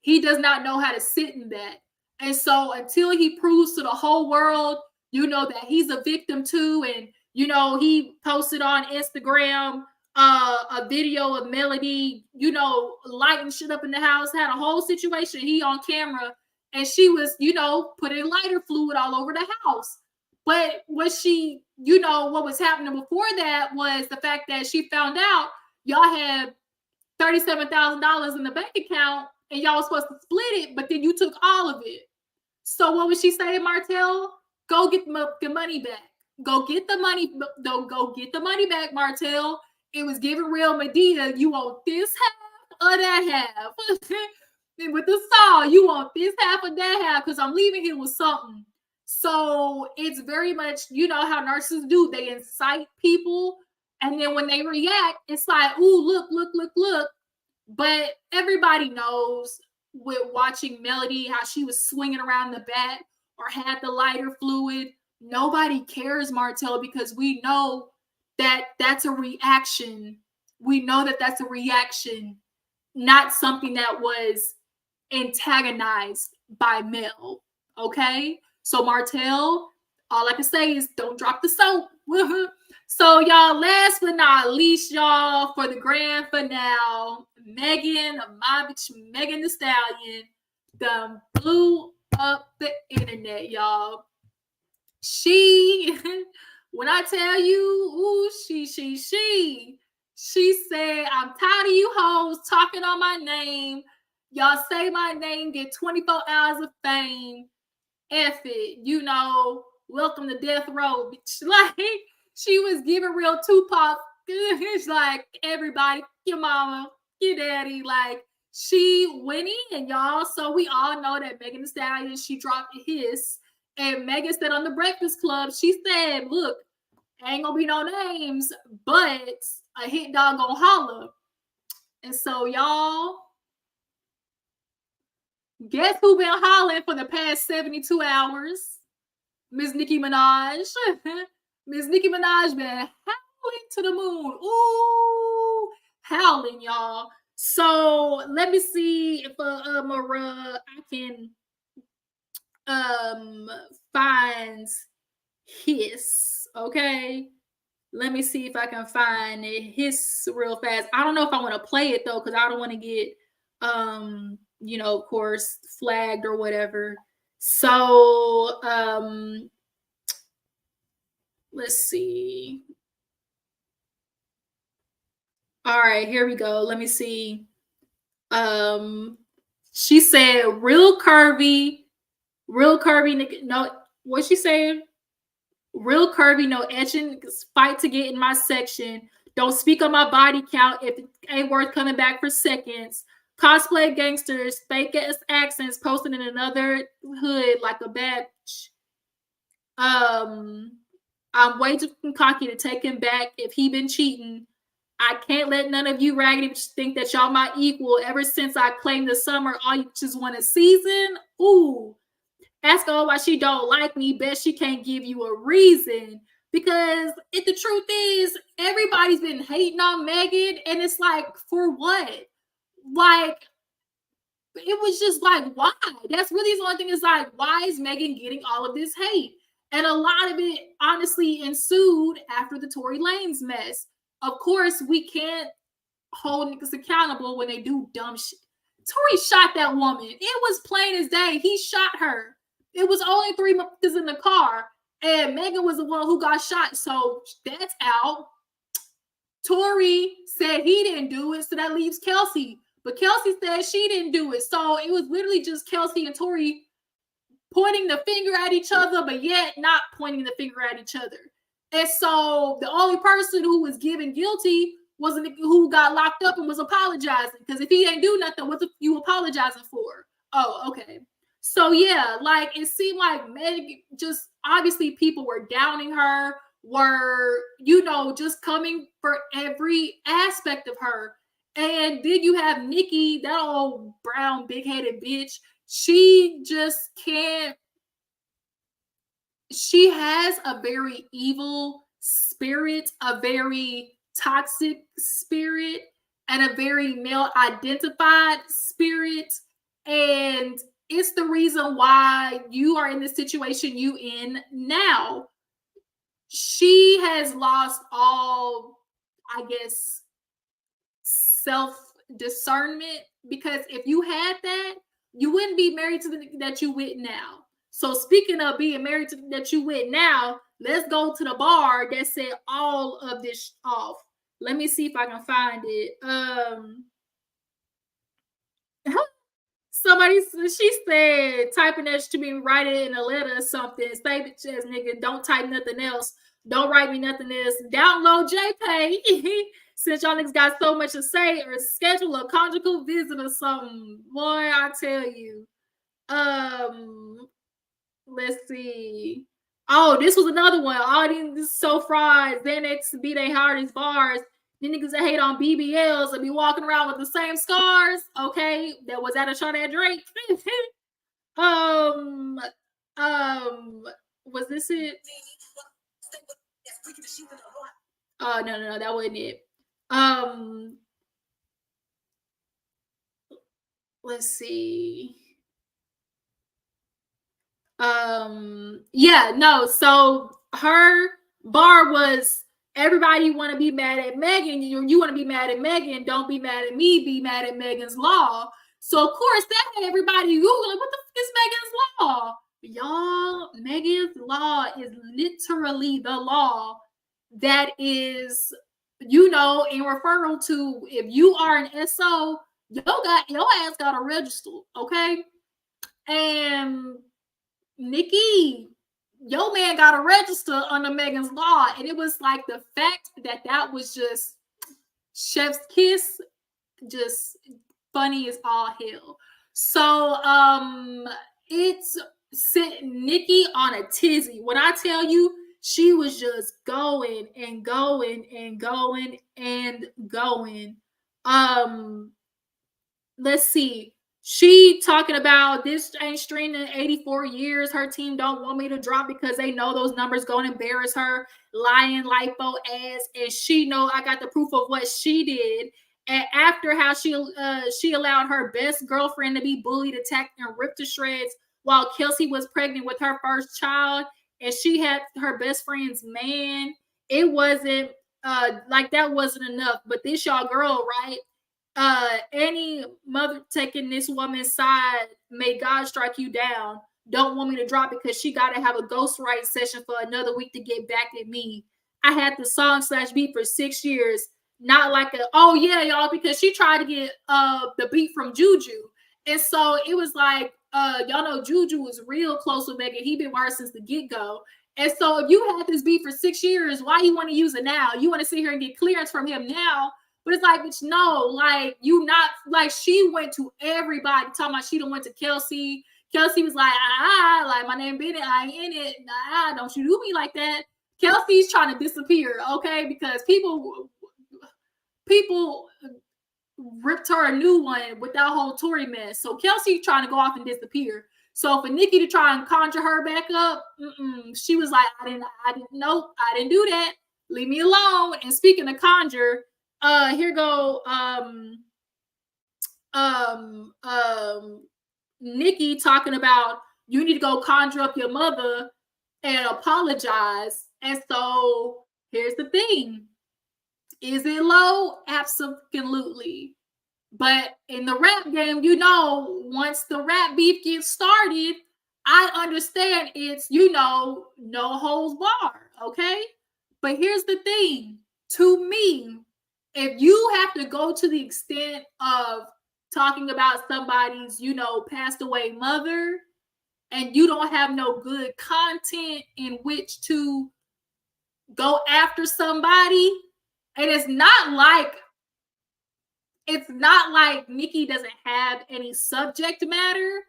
He does not know how to sit in that. And so until he proves to the whole world, you know, that he's a victim too, and you know, he posted on Instagram a video of Melody, you know, lighting shit up in the house, had a whole situation, he on camera, and she was, you know, putting lighter fluid all over the house. But what she, you know, what was happening before that was the fact that she found out y'all had $37,000 in the bank account and y'all was supposed to split it, but then you took all of it. So what was she saying, Martell? Go get the money back. Go get the money. Go get the money back, Martell. It was giving real Medea. You want this half or that half? And with the saw, you want this half or that half because I'm leaving here with something. So it's very much, you know how narcissists do. They incite people, and then when they react, it's like, ooh, look. But everybody knows with watching Melody how she was swinging around the bat or had the lighter fluid. Nobody cares, Martell, because we know that that's a reaction. We know that that's a reaction, not something that was antagonized by Mel. Okay? So Martell, All I can say is don't drop the soap. So, y'all, last but not least, y'all, for the grand finale, Megan Thee Stallion, done blew up the internet, y'all. She, when I tell you, ooh, she said, I'm tired of you hoes talking on my name. Y'all say my name, get 24 hours of fame. F it, you know, welcome to death row. Like, she was giving real Tupac. It's like, everybody, your mama, your daddy. Like, she went in, y'all. So we all know that Megan Thee Stallion, she dropped HISS. And Megan said on the Breakfast Club, she said, look, ain't gonna be no names, but a hit dog gonna holler. And so, y'all, guess who been hollering for the past 72 hours? Miss Nicki Minaj. Miss Nicki Minaj been howling to the moon. Ooh, howling, y'all. So let me see if I can find HISS. Okay. Let me see if I can find HISS real fast. I don't know if I want to play it though, because I don't want to get you know, of course, flagged or whatever. So let's see. All right, here we go. Let me see. She said real curvy, no, what's she saying? Real curvy, no etching, fight to get in my section. Don't speak on my body count if it ain't worth coming back for seconds. Cosplay gangsters, fake ass accents, posting in another hood like a bitch. I'm way too cocky to take him back if he been cheating. I can't let none of you raggedy think that y'all my equal. Ever since I claimed the summer, all you just want a season. Ooh. Ask her why she don't like me. Bet she can't give you a reason. Because if the truth is, everybody's been hating on Megan, and it's like, for what? Like, it was just like, why? That's really the only thing is like, why is Megan getting all of this hate? And a lot of it honestly ensued after the Tory Lanez mess. Of course, we can't hold niggas accountable when they do dumb shit. Tory shot that woman. It was plain as day. He shot her. It was only 3 motherfuckers in the car, and Megan was the one who got shot. So that's out. Tory said he didn't do it, so that leaves Kelsey. But Kelsey said she didn't do it. So it was literally just Kelsey and Tory pointing the finger at each other, but yet not pointing the finger at each other. And so the only person who was given guilty was a nigga who got locked up and was apologizing. Because if he ain't do nothing, what the you apologizing for? Oh, okay. So yeah, like it seemed like Meg just obviously people were downing her, were, you know, just coming for every aspect of her. And then you have Nicki, that old brown big-headed bitch. She just can't. She has a very evil spirit, a very toxic spirit, and a very male identified spirit. And it's the reason why you are in the situation you in now. She has lost all, I guess, self-discernment, because if you had that, you wouldn't be married to the that you with now. So speaking of being married to that you with now, let's go to the bar that said all of this off. Let me see if I can find it. Somebody, she said, typing that should be writing in a letter or something. Say bitch ass nigga, don't type nothing else. Don't write me nothing else. Download JPay. Since y'all niggas got so much to say, or schedule a conjugal visit or something. Boy, I tell you. Let's see. Oh, this was another one. All these so fried, Xanax be they hardest bars. The niggas that hate on BBLs and be walking around with the same scars. Okay, that was at a shot at Drake. Was this it? Oh no, that wasn't it. Let's see. Yeah, no. So her bar was everybody want to be mad at Megan. You want to be mad at Megan. Don't be mad at me. Be mad at Megan's Law. So of course that had everybody Googling what the fuck is Megan's Law. Y'all, Megan's Law is literally the law that is, in referral to if you are an SO, your ass got to register, okay? And Nicki, your man got to register under Megan's Law, and it was like the fact that was just chef's kiss, just funny as all hell. So it's sent Nicki on a tizzy. When I tell you, she was just going and going and going and going. Let's see. She talking about this ain't streaming in 84 years. Her team don't want me to drop because they know those numbers going to embarrass her. Lying lipo ass, and she know I got the proof of what she did. And after how she allowed her best girlfriend to be bullied, attacked, and ripped to shreds while Kelsey was pregnant with her first child, and she had her best friend's man. It wasn't like that wasn't enough. But this y'all girl, right? Any mother taking this woman's side, may God strike you down. Don't want me to drop because she got to have a ghostwrite session for another week to get back at me. I had the song / beat for 6 years. Not like oh yeah, y'all, because she tried to get the beat from Juju. And so it was like, y'all know Juju was real close with Megan. He been with her since the get-go. And so if you had this beat for 6 years, why you want to use it now? You want to sit here and get clearance from him now? But it's like, bitch, no, like, you not, like, she went to everybody talking about she done went to Kelsey. Kelsey was like, like, my name Bennett, I ain't in it. Nah, don't you do me like that. Kelsey's trying to disappear, okay? Because people ripped her a new one with that whole Tory mess. So Kelsey trying to go off and disappear. So for Nicki to try and conjure her back up, she was like, I didn't do that. Leave me alone. And speaking of conjure, here go Nicki talking about you need to go conjure up your mother and apologize. And so here's the thing. Is it low? Absolutely. But in the rap game, once the rap beef gets started, I understand it's, no holds bar, okay? But here's the thing. To me, if you have to go to the extent of talking about somebody's, passed away mother, and you don't have no good content in which to go after somebody, and it's not like Nicki doesn't have any subject matter,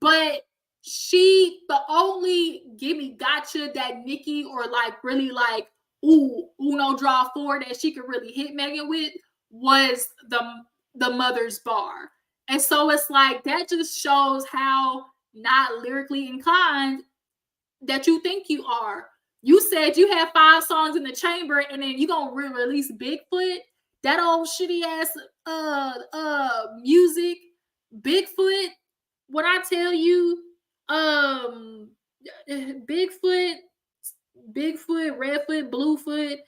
but the only gimme gotcha that Nicki or like really like Uno draw four that she could really hit Megan with was the mother's bar. And so it's like that just shows how not lyrically inclined that you think you are. You said you had 5 songs in the chamber and then you gonna release Bigfoot, that old shitty ass music. Bigfoot, what I tell you, Bigfoot, Redfoot, Bluefoot,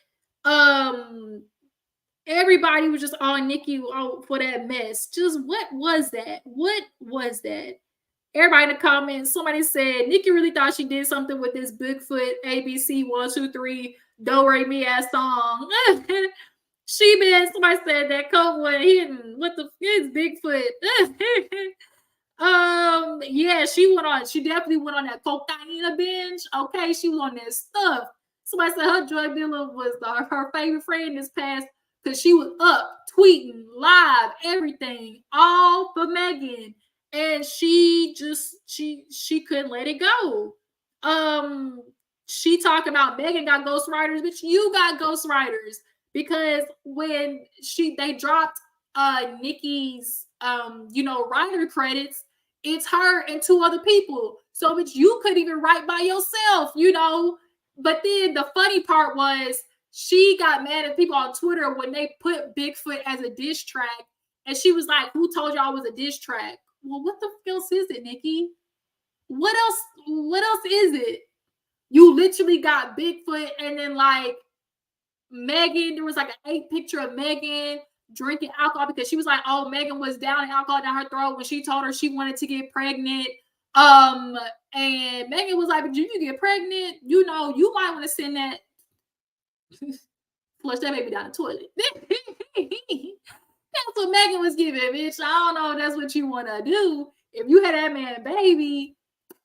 everybody was just on Nicki for that mess. Just what was that? What was that? Everybody in the comments, somebody said Nicki really thought she did something with this Bigfoot ABC 1 2 3 Do Re Mi ass song. Somebody said that Coke was hidden. What the is Bigfoot? Yeah, she definitely went on that cocaine binge. Okay, she was on that stuff. Somebody said her drug dealer was her favorite friend this past because she was up, tweeting, live, everything, all for Megan. And she couldn't let it go. She talking about Megan got ghostwriters, but you got ghostwriters. Because when they dropped Nicki's writer credits, it's her and 2 other people. So but you couldn't even write by yourself, But then the funny part was she got mad at people on Twitter when they put Bigfoot as a diss track. And she was like, who told y'all it was a diss track? Well, what the else is it, Nicki? What else? What else is it? You literally got Bigfoot, and then like Megan, there was like an 8 picture of Megan drinking alcohol because she was like, oh, Megan was down in alcohol down her throat when she told her she wanted to get pregnant. And Megan was like, but you get pregnant, you know, you might want to send that flush that baby down the toilet. That's what Megan was giving, bitch. I don't know if that's what you want to do. If you had that man baby,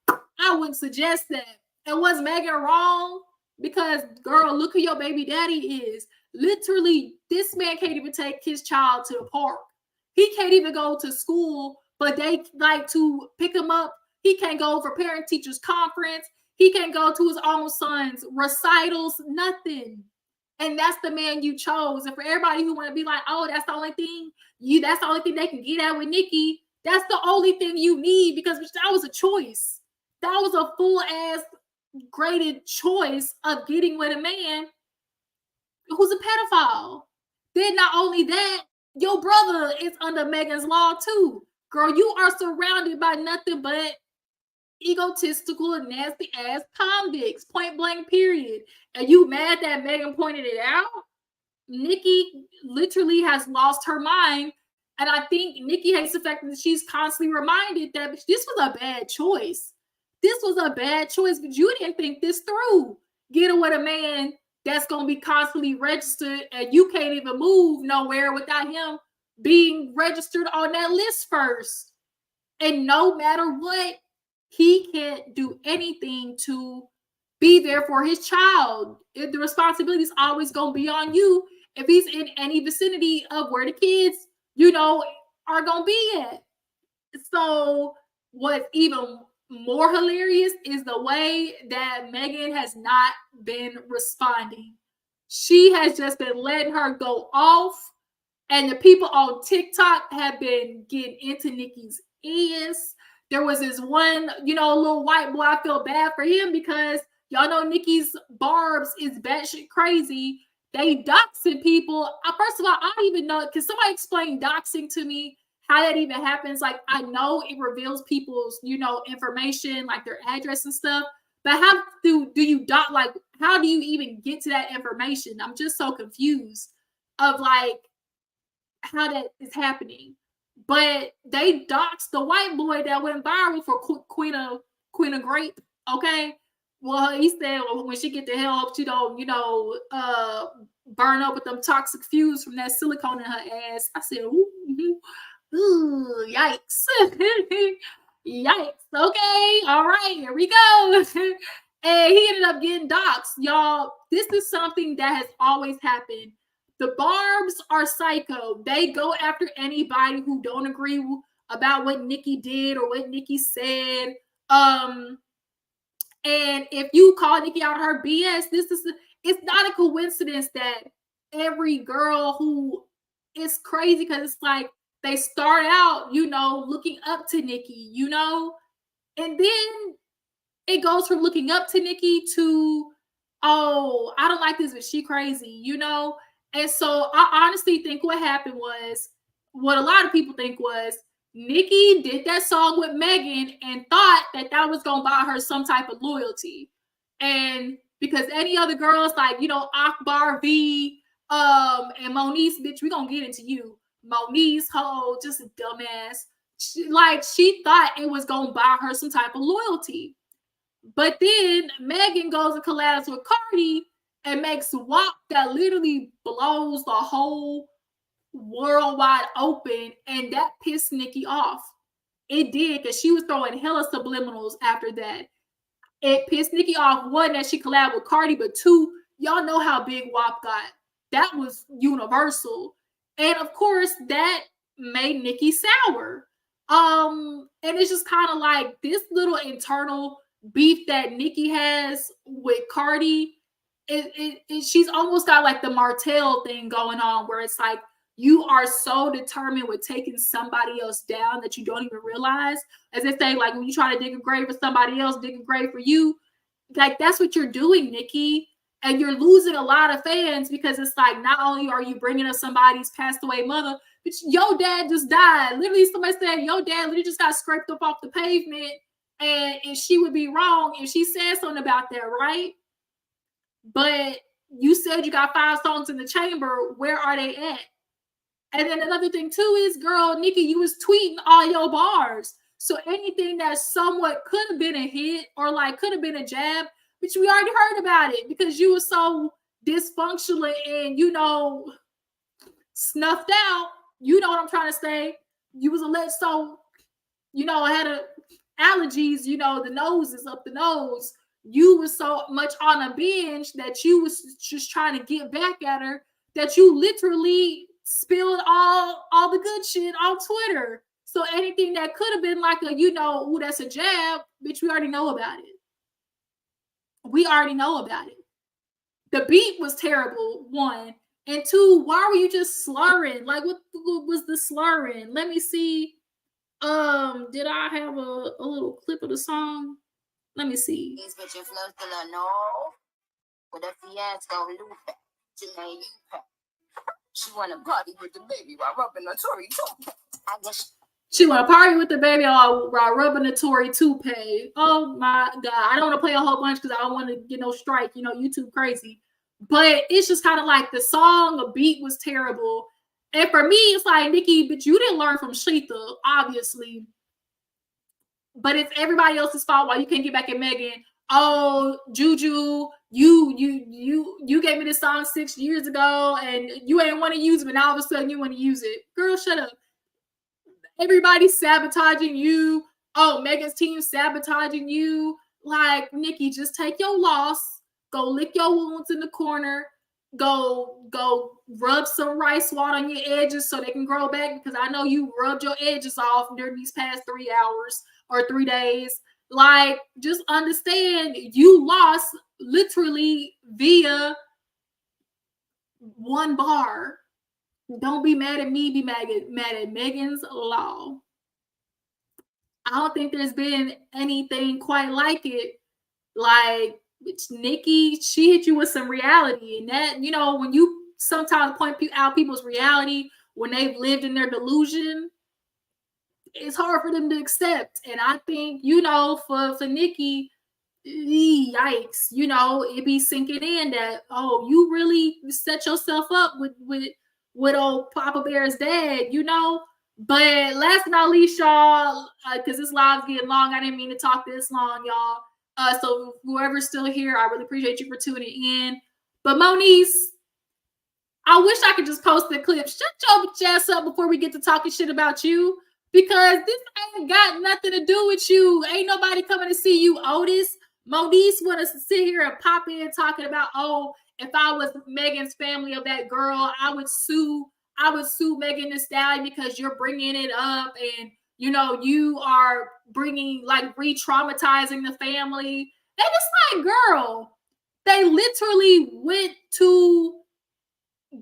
I wouldn't suggest that. And was Megan wrong? Because, girl, look who your baby daddy is. Literally, this man can't even take his child to the park. He can't even go to school, but they like to pick him up. He can't go for parent teachers conference. He can't go to his own son's recitals, nothing. And that's the man you chose. And for everybody who want to be like, oh, that's the only thing that's the only thing they can get at with Nicki. That's the only thing you need because that was a choice. That was a full ass graded choice of getting with a man who's a pedophile. Then not only that, your brother is under Megan's law too. Girl, you are surrounded by nothing but egotistical and nasty ass convicts, point blank period. And you mad that Megan pointed it out? Nicki literally has lost her mind. And I think Nicki hates the fact that she's constantly reminded that this was a bad choice. This was a bad choice, but you didn't think this through. Getting with a man that's going to be constantly registered and you can't even move nowhere without him being registered on that list first. And no matter what, he can't do anything to be there for his child. The responsibility is always going to be on you if he's in any vicinity of where the kids, you know, are going to be at. So what's even more hilarious is the way that Megan has not been responding. She has just been letting her go off. And the people on TikTok have been getting into Nicki's ears. There was this one, you know, little white boy. I feel bad for him because y'all know Nicki's barbs is batshit crazy. They doxing people. First of all, I don't even know. Can somebody explain doxing to me? How that even happens? Like, I know it reveals people's, you know, information, like their address and stuff. But how do you dox? Like, how do you even get to that information? I'm just so confused of like how that is happening. But they doxed the white boy that went viral for Queen of Grape. Okay. Well, he said when she get the help, she don't, you know, burn up with them toxic fumes from that silicone in her ass. I said, ooh, yikes. Yikes. Okay. All right. Here we go. And he ended up getting doxxed. Y'all, this is something that has always happened. The Barbs are psycho. They go after anybody who don't agree about what Nicki did or what Nicki said. And if you call Nicki out her BS, it's not a coincidence that every girl who is crazy because it's like they start out, you know, looking up to Nicki, you know, and then it goes from looking up to Nicki to, oh, I don't like this, but she crazy, you know. And so I honestly think what happened was, what a lot of people think was, Nicki did that song with Megan and thought that that was going to buy her some type of loyalty. And because any other girls like, you know, Akbar V, and Moniece, bitch, we going to get into you. Moniece, ho, just a dumbass. She thought it was going to buy her some type of loyalty. But then Megan goes and collabs with Cardi and makes WAP that literally blows the whole world wide open, and that pissed Nicki off. It did, because she was throwing hella subliminals after that. It pissed Nicki off, one, that she collabed with Cardi, but two, y'all know how big WAP got. That was universal. And of course, that made Nicki sour. And it's just kind of like this little internal beef that Nicki has with Cardi. She's almost got like the Martell thing going on, where it's like you are so determined with taking somebody else down that you don't even realize. As they say, like when you try to dig a grave for somebody else, dig a grave for you. Like that's what you're doing, Nicki. And you're losing a lot of fans because it's like not only are you bringing up somebody's passed away mother, but your dad just died. Literally, somebody said your dad literally just got scraped up off the pavement and she would be wrong if she said something about that, right? But you said you got 5 songs in the chamber. Where are they at? And then another thing too is, girl, Nicki, you was tweeting all your bars. So anything that somewhat could have been a hit or like could have been a jab, which we already heard about it because you were so dysfunctional and, you know, snuffed out. You know what I'm trying to say? You was a little so, you know, had a allergies, you know, the nose is up the nose. You was so much on a binge that you was just trying to get back at her that you literally spilled all the good shit on Twitter. So anything that could have been like a, you know, ooh, that's a jab, bitch, we already know about it. We already know about it. The beat was terrible, 1. And 2, why were you just slurring? Like, what was the slurring? Let me see. Did I have a little clip of the song? Let me see. These bitches flow still a no. With a fiasco loop. Janae, you pay. She wanna party with the baby while rubbing a Tory too. I guess she wanna party with the baby while rubbing a Tory toupee. Oh my god. I don't want to play a whole bunch because I don't want to get no strike, you know, YouTube crazy. But it's just kind of like the song, the beat was terrible. And for me, it's like, Nicki, but you didn't learn from Shletha, obviously. But it's everybody else's fault why you can't get back at Megan. Oh, Juju, you gave me this song 6 years ago and you ain't want to use it, but now all of a sudden you want to use it. Girl, shut up. Everybody's sabotaging you. Oh, Megan's team sabotaging you. Like, Nicki, just take your loss. Go lick your wounds in the corner. Go rub some rice water on your edges so they can grow back, because I know you rubbed your edges off during these past 3 hours or 3 days. Like, just understand you lost literally via 1 bar. Don't be mad at me, be mad at Megan's Law. I don't think there's been anything quite like it. Like, Nicki, she hit you with some reality. And that, you know, when you sometimes point out people's reality when they've lived in their delusion, it's hard for them to accept. And I think, you know, for Nicki, yikes, you know, it be sinking in that, oh, you really set yourself up with old Papa Bear's dad, you know. But last but not least, y'all, because this live's getting long, I didn't mean to talk this long, y'all. So whoever's still here, I really appreciate you for tuning in. But Moniece, I wish I could just post the clip. Shut your ass up before we get to talking shit about you, because this ain't got nothing to do with you. Ain't nobody coming to see you, Otis. Moniece want us to sit here and pop in talking about, oh, if I was Megan's family of that girl, I would sue Megan Thee Stallion because you're bringing it up, and you know you are bringing, like, re-traumatizing the family. And it's like, girl, they literally went to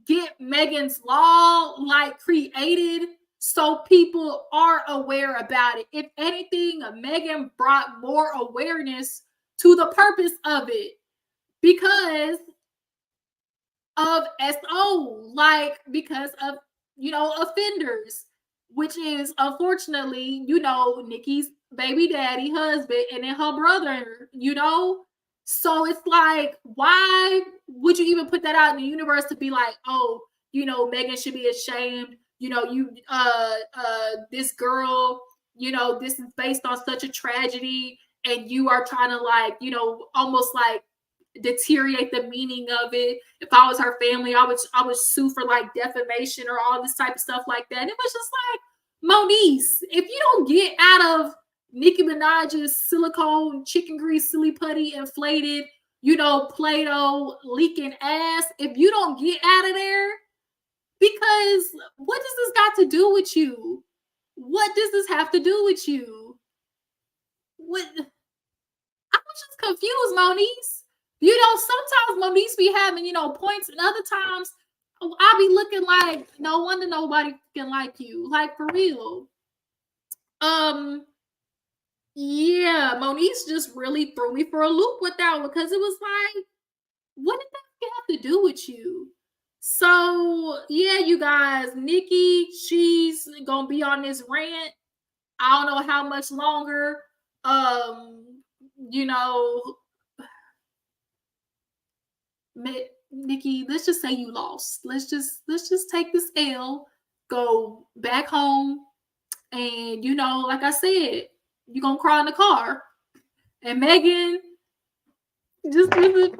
get Megan's Law, like, created so people are aware about it. If anything, Megan brought more awareness to the purpose of it because of SO, like, because of, you know, offenders, which is unfortunately, you know, Nicki's baby daddy, husband, and then her brother, you know. So it's like, why would you even put that out in the universe to be like, oh, you know, Megan should be ashamed, you know, you this girl, you know, this is based on such a tragedy, and you are trying to, like, you know, almost like deteriorate the meaning of it. If I was her family, I would sue for, like, defamation or all this type of stuff like that. And it was just like, Moniece, if you don't get out of Nicki Minaj's silicone, chicken grease, silly putty, inflated, you know, Play-Doh leaking ass, if you don't get out of there, because what does this got to do with you? What does this have to do with you? What? I was just confused, Moniece. You know, sometimes Moniece be having, you know, points, and other times I'll be looking like, no wonder nobody can like you. Like, for real. Yeah, Moniece just really threw me for a loop with that one, because it was like, what did that have to do with you? So, yeah, you guys, Nicki, she's gonna be on this rant. I don't know how much longer. You know, Nicki, let's just say you lost. Let's just take this L, go back home, and you know, like I said, you're gonna cry in the car. And Megan, just Megan,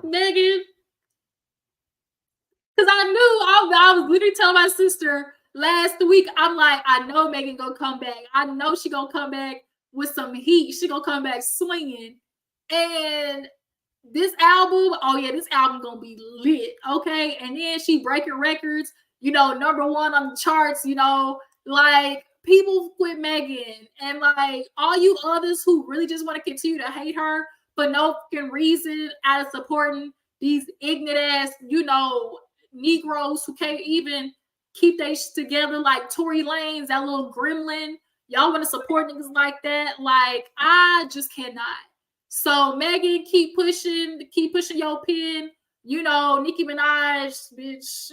because I knew I was literally telling my sister last week, I'm like, I know Megan gonna come back. I know she gonna come back with some heat. She gonna come back swinging. And this album, oh yeah, this album gonna be lit, okay? And then she breaking records, you know, #1 on the charts, you know, like people quit Megan, and like all you others who really just want to continue to hate her for no fucking reason out of supporting these ignorant ass, you know, Negroes who can't even keep their shit together, like Tory Lanez, that little gremlin. Y'all want to support niggas like that? Like, I just cannot. So Megan, keep pushing your pen. You know, Nicki Minaj, bitch,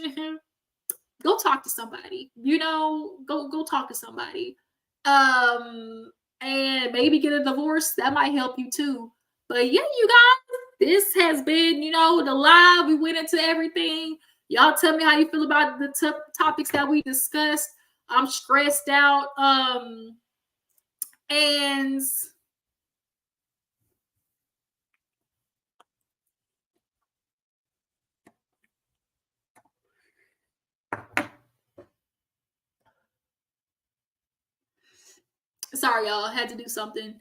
go talk to somebody. You know, go talk to somebody. And maybe get a divorce. That might help you too. But yeah, you guys, this has been, you know, the live. We went into everything. Y'all tell me how you feel about the topics that we discussed. I'm stressed out. And sorry, y'all, I had to do something.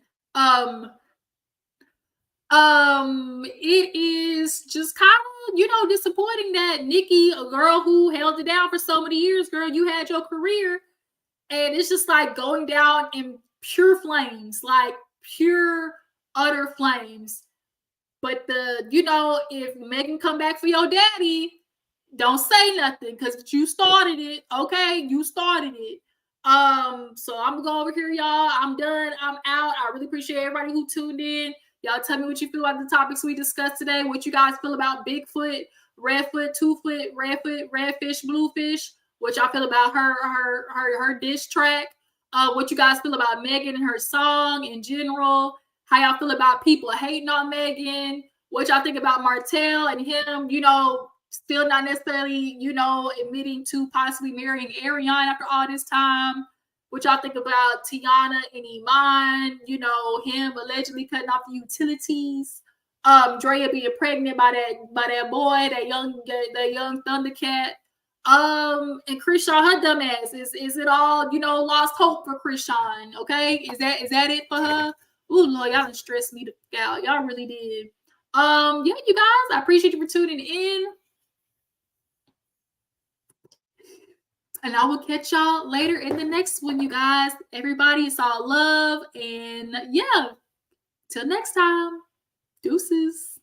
It is just kind of, you know, disappointing that Nicki, a girl who held it down for so many years, girl, you had your career, and it's just like going down in pure flames, like pure utter flames. But you know, if Megan come back for your daddy, don't say nothing because you started it. Okay, you started it. So I'm gonna go over here, y'all. I'm done. I'm out. I really appreciate everybody who tuned in. Y'all tell me what you feel about the topics we discussed today. What you guys feel about Bigfoot, Redfoot, Twofoot, Redfoot, Redfish, Bluefish. What y'all feel about her diss track. What you guys feel about Megan and her song in general. How y'all feel about people hating on Megan. What y'all think about Martell and him, you know, still not necessarily, you know, admitting to possibly marrying Ariane after all this time. What y'all think about Teyana and Iman, you know, him allegedly cutting off the utilities. Draya being pregnant by that boy, that young Thundercat. And Krishan, her dumb ass. Is it all, you know, lost hope for Krishan? Okay, is that it for her? Ooh, Lord, y'all done stressed me the fuck out. Y'all really did. Yeah, you guys, I appreciate you for tuning in. And I will catch y'all later in the next one, you guys. Everybody, it's all love. And yeah, till next time. Deuces.